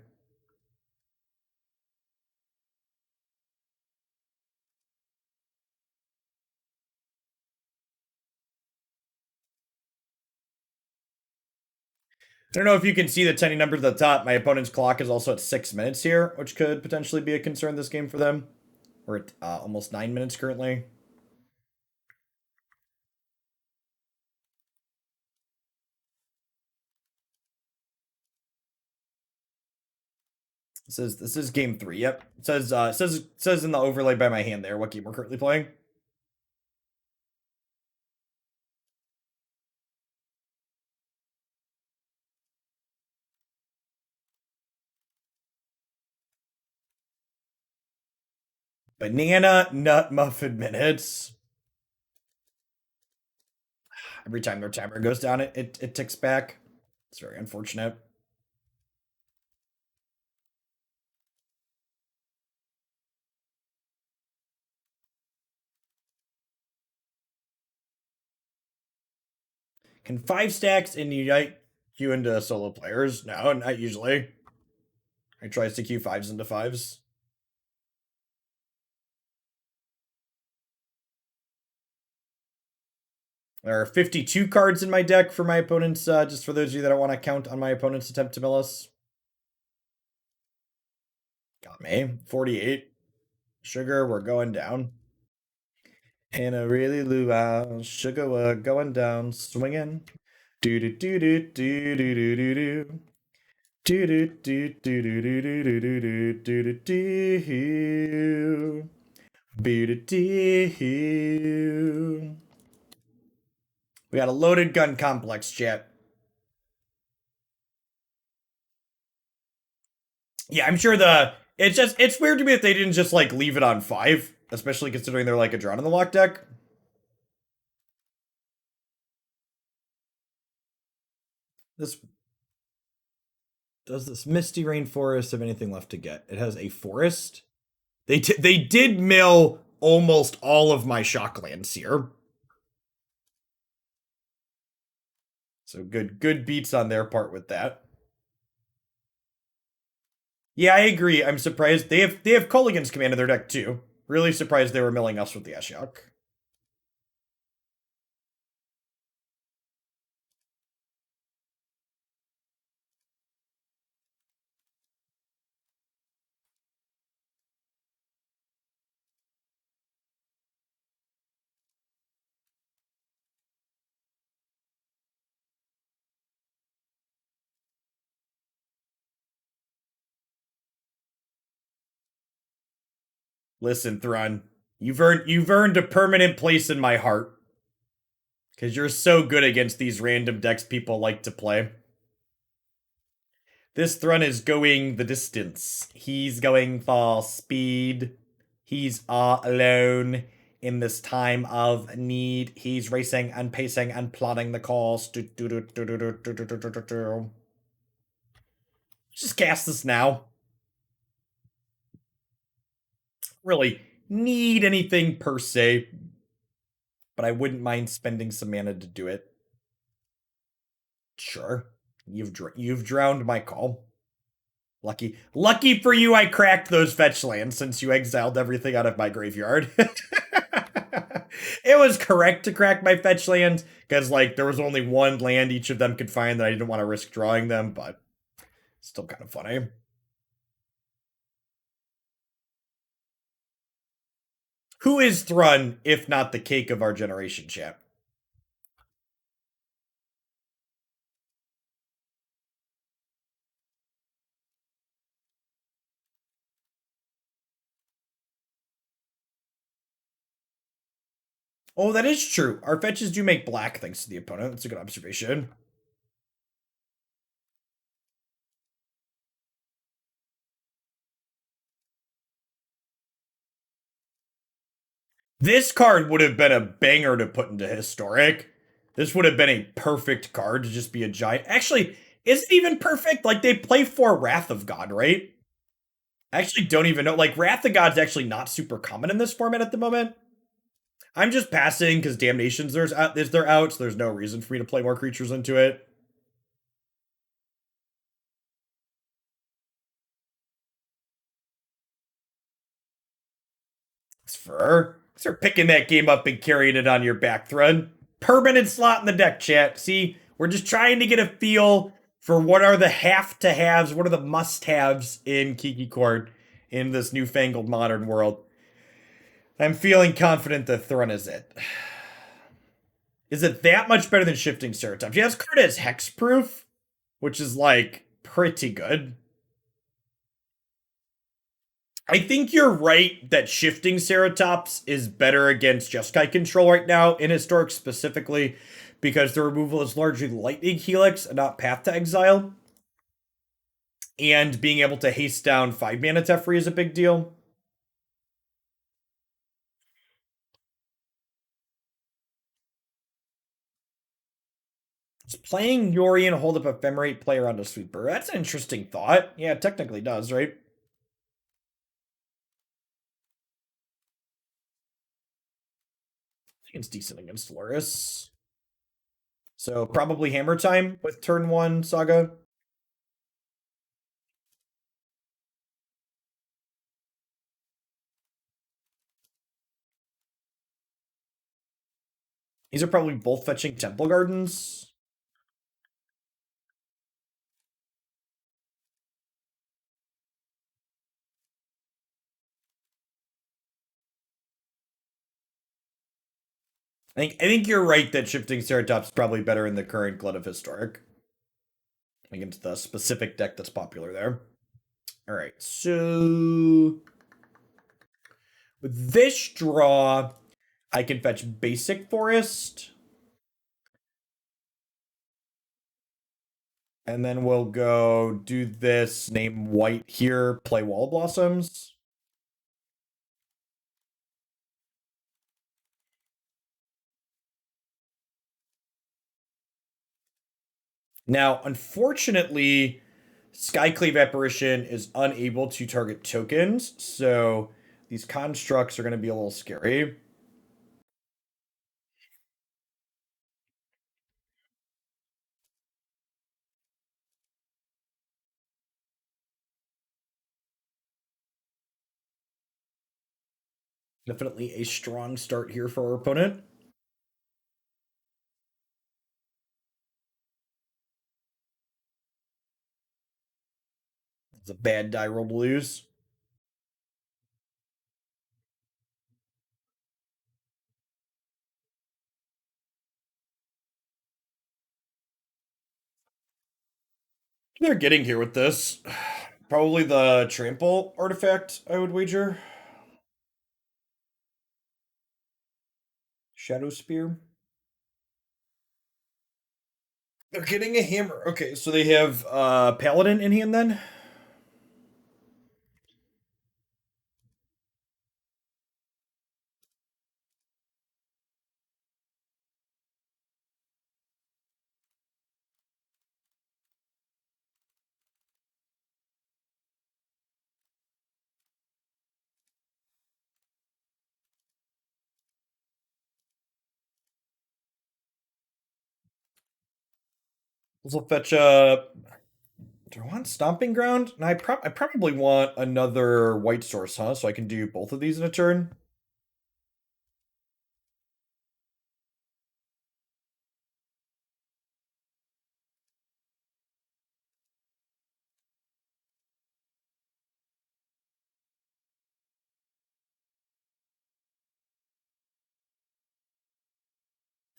don't know if you can see the tiny numbers at the top. My opponent's clock is also at 6 minutes here, which could potentially be a concern this game for them. We're at almost 9 minutes currently. This is game 3. Yep. It says in the overlay by my hand there what game we're currently playing. Banana Nut Muffin minutes. Every time their timer goes down, it ticks back. It's very unfortunate. Can 5 stacks unite you into solo players? No, not usually. I tries to queue 5s into 5s. There are 52 cards in my deck for my opponents, just for those of you that don't want to count on my opponent's attempt to mill us. Got me. 48. Sugar, we're going down. And a really luau. Sugar, we're going down. Swinging. Do do do do do do do do do. Do do do do do do do do do do do do. Do. We got a loaded gun complex, chat. Yeah, I'm sure it's weird to me that they didn't just like leave it on 5, especially considering they're like a Drawn in the Lock deck. Does this Misty Rainforest have anything left to get? It has a forest. They did mill almost all of my shocklands here. So good beats on their part with that. Yeah, I agree. I'm surprised they have Kolaghan's command in their deck too. Really surprised they were milling us with the Ashiok. Listen, Thrun, you've earned a permanent place in my heart. Because you're so good against these random decks people like to play. This Thrun is going the distance. He's going for speed. He's all alone in this time of need. He's racing and pacing and plotting the course. Just cast this now. Really need anything per se, but I wouldn't mind spending some mana to do it. Sure. You've drowned my call. Lucky for you, I cracked those fetch lands since you exiled everything out of my graveyard. It was correct to crack my fetch lands because, like, there was only one land each of them could find that I didn't want to risk drawing them, but still kind of funny. Who is Thrun if not the cake of our generation, chat? Oh, that is true. Our fetches do make black thanks to the opponent. That's a good observation. This card would have been a banger to put into Historic. This would have been a perfect card to just be a giant. Actually, is it even perfect? Like, they play for Wrath of God, right? I actually don't even know. Like, Wrath of God's actually not super common in this format at the moment. I'm just passing because Damnation's they're out, so there's no reason for me to play more creatures into it. Thanks for picking that game up and carrying it on your back, Thrun. Permanent slot in the deck, chat. See, we're just trying to get a feel for what are the have-to-haves, what are the must-haves in Kiki-Jiki in this newfangled modern world. I'm feeling confident that Thrun is it. Is it that much better than Shifting Ceratops? Yeah, this card has hexproof, which is, like, pretty good. I think you're right that Shifting Ceratops is better against Jeskai control right now, in Historic specifically, because the removal is largely Lightning Helix and not Path to Exile. And being able to haste down 5 mana Teferi is a big deal. Does playing Yori and hold up Ephemerate play around a sweeper? That's an interesting thought. Yeah, it technically does, right? I think it's decent against Loris. So probably Hammer Time with turn 1 Saga. These are probably both fetching Temple Gardens. I think you're right that Shifting Ceratops is probably better in the current Glut of Historic. Against the specific deck that's popular there. Alright, so with this draw, I can fetch Basic Forest. And then we'll go do this, name white here, play Wall Blossoms. Now, unfortunately, Skyclave Apparition is unable to target tokens, so these constructs are going to be a little scary. Definitely a strong start here for our opponent. It's a bad die roll to lose. They're getting here with this. Probably the trample artifact, I would wager. Shadow Spear. They're getting a hammer. Okay, so they have Paladin in hand then? This will fetch a. Do I want Stomping Ground? No, I probably want another white source, huh? So I can do both of these in a turn.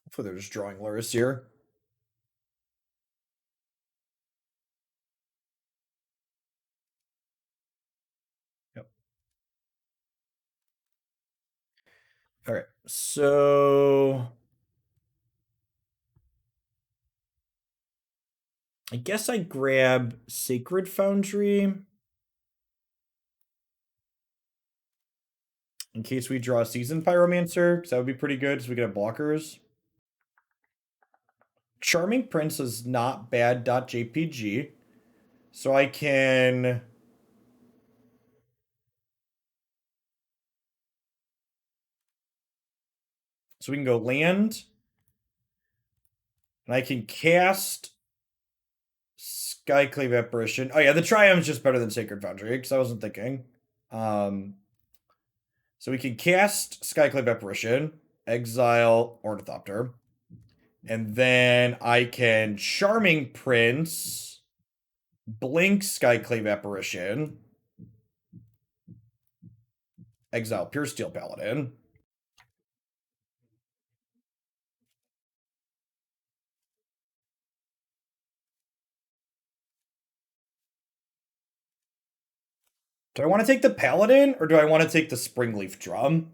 Hopefully they're just drawing Luris here. Yep. All right, so I guess I grab Sacred Foundry in case we draw a Seasoned Pyromancer, because that would be pretty good, so we can have blockers. Charming Prince is not bad. .jpg, so I can. So we can go land, and I can cast Skyclave Apparition. Oh yeah, the Triumph is just better than Sacred Foundry, because I wasn't thinking. So we can cast Skyclave Apparition, exile Ornithopter, and then I can Charming Prince, blink Skyclave Apparition, exile Pure Steel Paladin. Do I want to take the Paladin, or do I want to take the Springleaf Drum?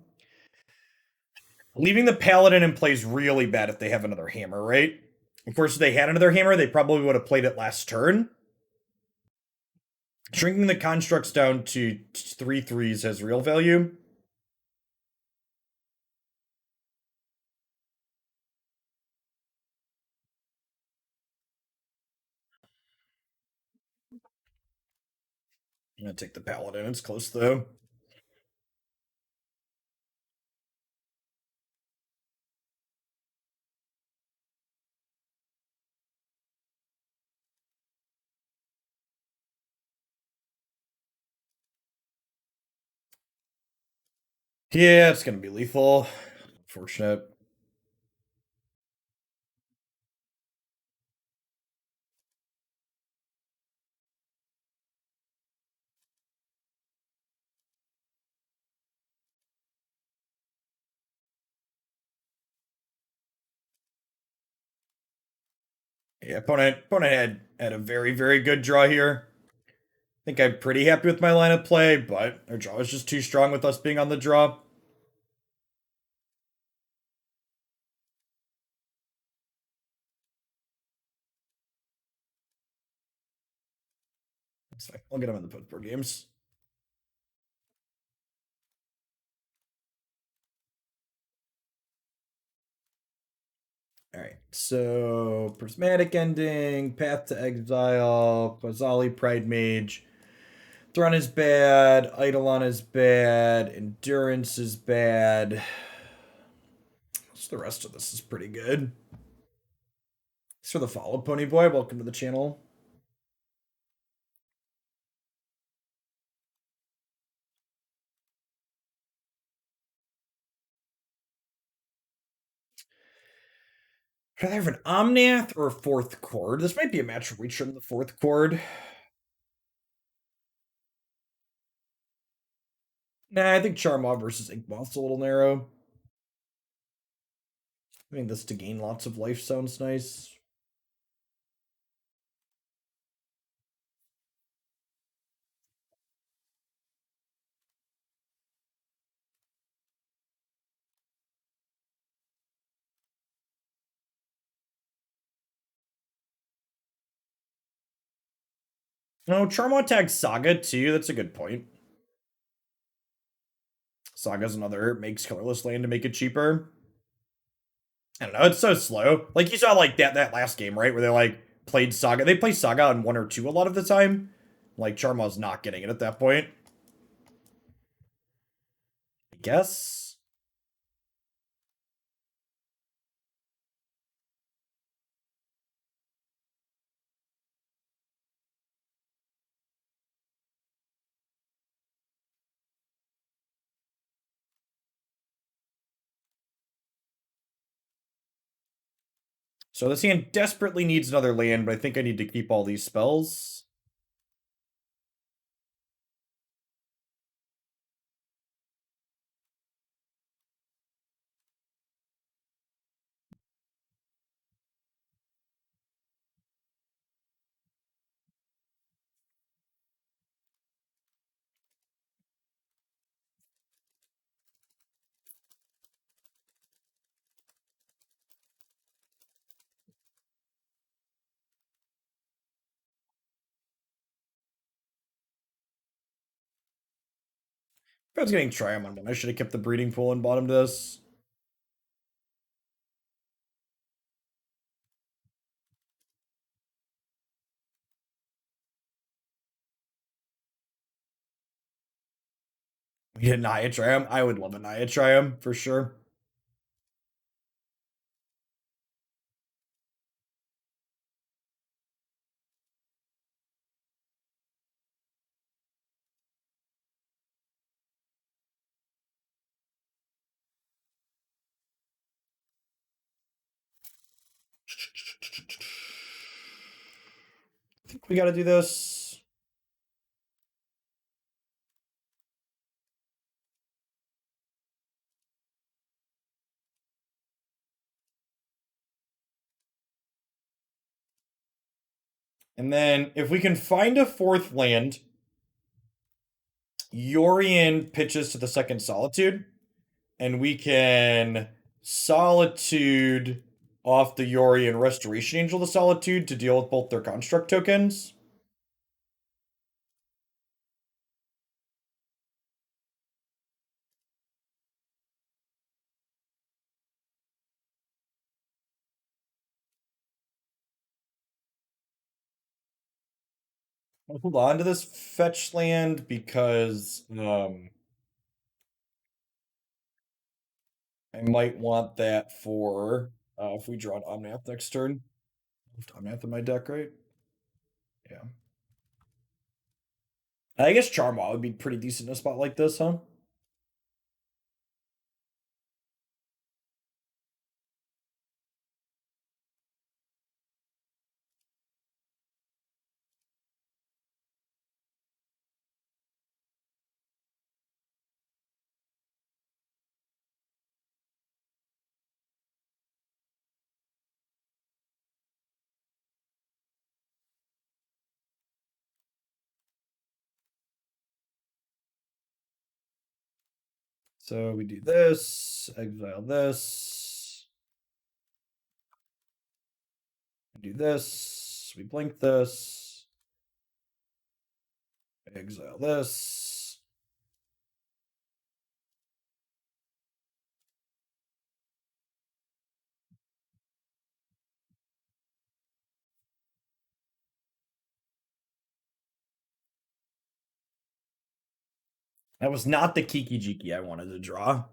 Leaving the Paladin in play is really bad if they have another hammer, right? Of course, if they had another hammer, they probably would have played it last turn. Shrinking the constructs down to 3/3s has real value. I'm gonna take the Paladin. It's close though. Yeah, it's gonna be lethal. Fortunate. Yeah, opponent had a very good draw here. I think I'm pretty happy with my line of play, but our draw was just too strong with us being on the draw. That's fine. I'll get him in the post-board games. All right, so Prismatic Ending, Path to Exile, Qasali Pridemage. Thrun is bad, Eidolon is bad, Endurance is bad. So the rest of this is pretty good. Thanks for the follow, Pony Boy. Welcome to the channel. Should I have an Omnath or a fourth chord? This might be a match where we trim the fourth chord. Nah, I think Charmaw versus Inkmoth's a little narrow. I mean, this to gain lots of life sounds nice. No, Charmaw tags Saga too. That's a good point. Saga's another makes colorless land to make it cheaper. I don't know. It's so slow. Like you saw, like that last game, right, where they like played Saga. They play Saga on 1 or 2 a lot of the time. Like Charmaw's not getting it at that point. I guess. So this hand desperately needs another land, but I think I need to keep all these spells. If I was getting Triome on one, I should have kept the breeding pool and bottomed this. We get Naya Triome. I would love a Naya Triome for sure. I think we got to do this. And then if we can find a fourth land, Yorion pitches to the second Solitude, and we can Solitude off the Yorion Restoration Angel to Solitude to deal with both their construct tokens. I'll hold on to this fetch land because I might want that for if we draw an Omnath next turn. Omnath in my deck, right? Yeah. I guess Charmaw would be pretty decent in a spot like this, huh? So we do this, exile this, do this, we blink this, exile this. That was not the Kiki-Jiki I wanted to draw.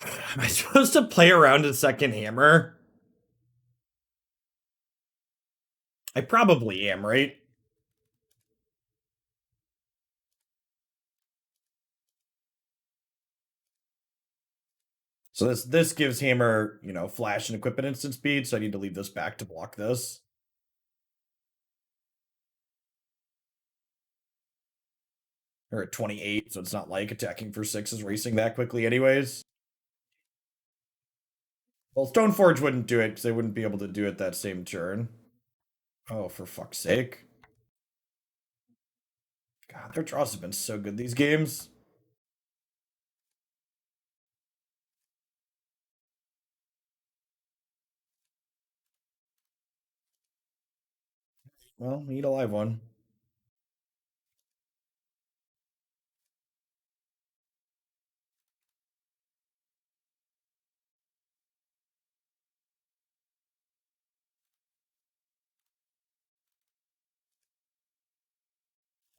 Am I supposed to play around a second hammer? I probably am, right? So this gives hammer, flash and equip and instant speed, so I need to leave this back to block this. Or at 28, so it's not like attacking for 6 is racing that quickly anyways. Well, Stoneforge wouldn't do it because they wouldn't be able to do it that same turn. Oh, for fuck's sake. God, their draws have been so good these games. Well, we need a live one.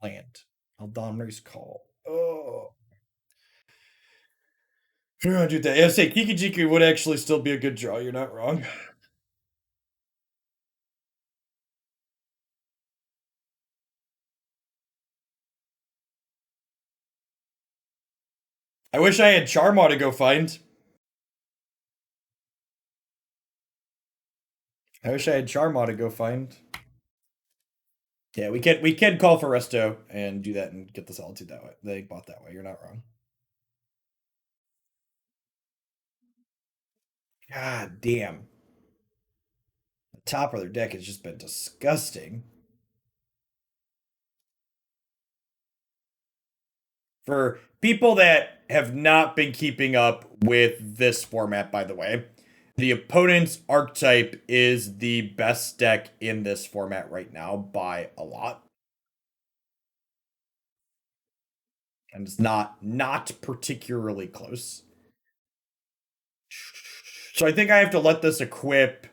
Land. Eladamri's Call. Oh. I'm gonna do that. Yeah, say Kiki-Jiki would actually still be a good draw. You're not wrong. I wish I had Charmaw to go find. I wish I had Charmaw to go find. Yeah, we can call for Resto and do that and get the Solitude that way. They bought that way. You're not wrong. God damn. The top of their deck has just been disgusting. For people that have not been keeping up with this format, by the way, the opponent's archetype is the best deck in this format right now by a lot. And it's not particularly close. So I think I have to let this equip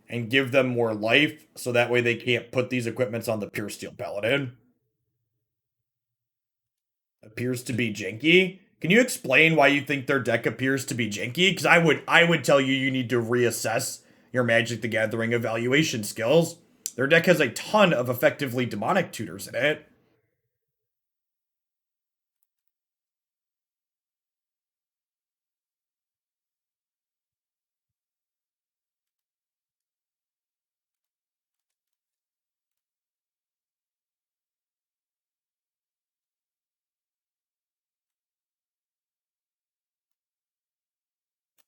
and give them more life so that way they can't put these equipments on the Pure Steel Paladin. Appears to be janky. Can you explain why you think their deck appears to be janky? Because I would tell you you need to reassess your Magic the Gathering evaluation skills. Their deck has a ton of effectively demonic tutors in it.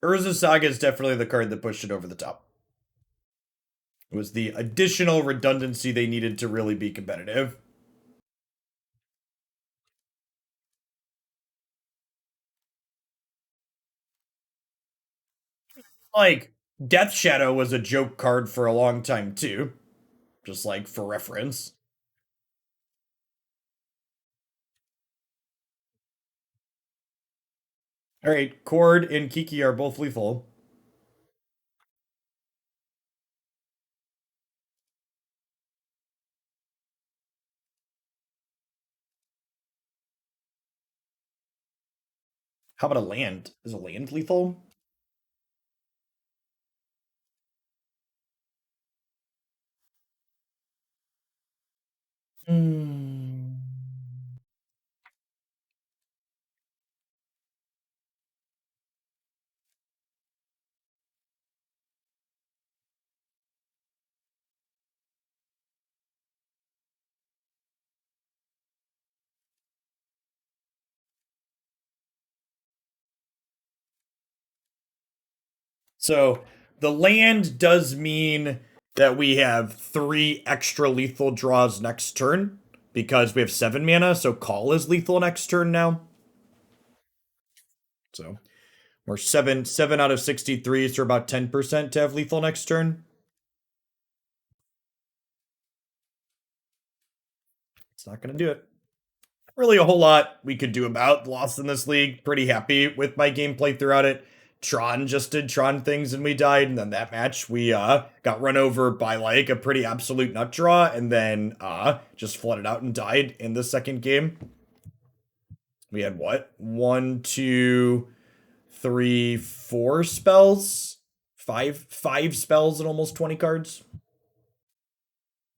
Urza Saga is definitely the card that pushed it over the top. It was the additional redundancy they needed to really be competitive. Like, Death Shadow was a joke card for a long time, too. Just like for reference. Alright, Chord and Kiki are both lethal. How about a land? Is a land lethal? Hmm. So the land does mean that we have 3 extra lethal draws next turn because we have 7 mana, so call is lethal next turn now. So we're 7 out of 63, so about 10% to have lethal next turn. It's not gonna do it. Really a whole lot we could do about lost in this league. Pretty happy with my gameplay throughout it. Tron just did Tron things and we died, and then that match we got run over by like a pretty absolute nut draw, and then just flooded out and died in the second game. We had what? 1, 2, 3, 4 spells? Five spells and almost 20 cards.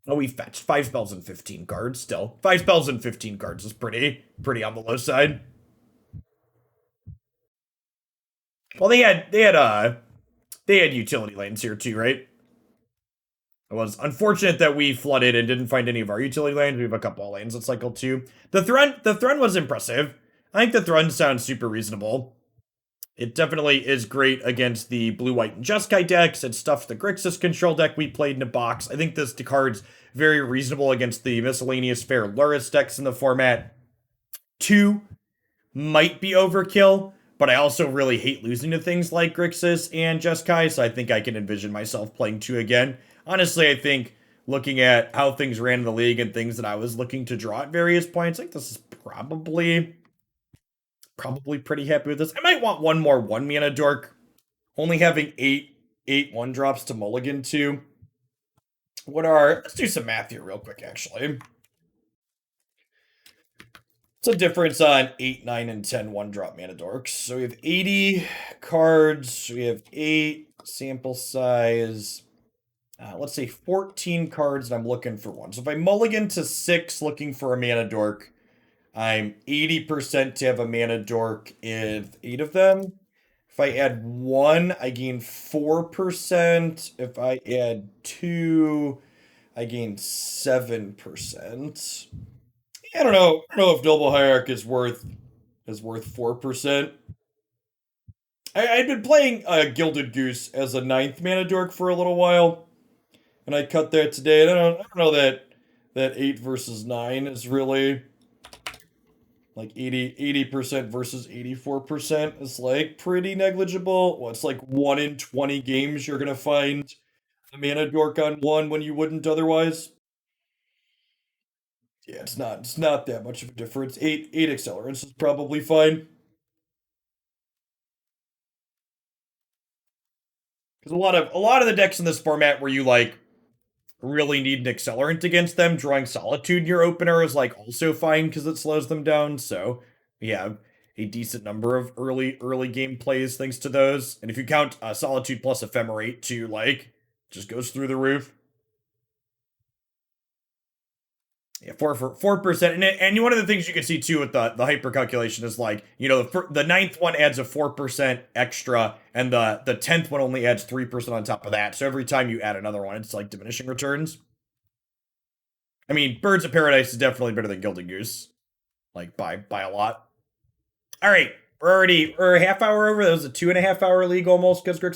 Oh, we fetched 5 spells and 15 cards still. 5 spells and 15 cards is pretty on the low side. Well, they had utility lanes here too, right? It was unfortunate that we flooded and didn't find any of our utility lanes. We have a couple of lanes at cycle 2. The Thrun was impressive. I think the Thrun sounds super reasonable. It definitely is great against the blue, white, and Jeskai decks. It stuffed the Grixis control deck we played in a box. I think this card's very reasonable against the miscellaneous fair Luris decks in the format. 2 might be overkill, but I also really hate losing to things like Grixis and Jeskai, so I think I can envision myself playing 2 again. Honestly, I think looking at how things ran in the league and things that I was looking to draw at various points, I think this is probably pretty happy with this. I might want one more 1-mana dork. Only having eight 1-drops to mulligan to. Let's do some math here real quick, actually. It's a difference on 8, 9, and 10 1-drop mana dorks. So we have 80 cards. We have 8 sample size. Let's say 14 cards, and I'm looking for one. So if I mulligan to 6 looking for a mana dork, I'm 80% to have a mana dork in 8 of them. If I add 1, I gain 4%. If I add 2, I gain 7%. I don't know if Noble Hierarch is worth 4%. I'd been playing Gilded Goose as a 9th mana dork for a little while, and I cut that today. And I don't know that 8 versus 9 is really like 80% versus 84% is like pretty negligible. Well, it's like 1 in 20 games you're gonna find a mana dork on 1 when you wouldn't otherwise. Yeah, it's not that much of a difference. 8 accelerants is probably fine. Because a lot of the decks in this format where you like really need an accelerant against them, drawing Solitude in your opener is like also fine because it slows them down. So we have a decent number of early game plays thanks to those. And if you count Solitude plus Ephemerate to like just goes through the roof. Yeah, 4%, and one of the things you can see too with the hyper calculation is like, you know, the 9th one adds a 4% extra, and the 10th one only adds 3% on top of that. So every time you add another one, it's like diminishing returns. I mean, Birds of Paradise is definitely better than Gilded Goose, like by a lot. All right, we're a half hour over. That was a 2.5 hour league almost because Greg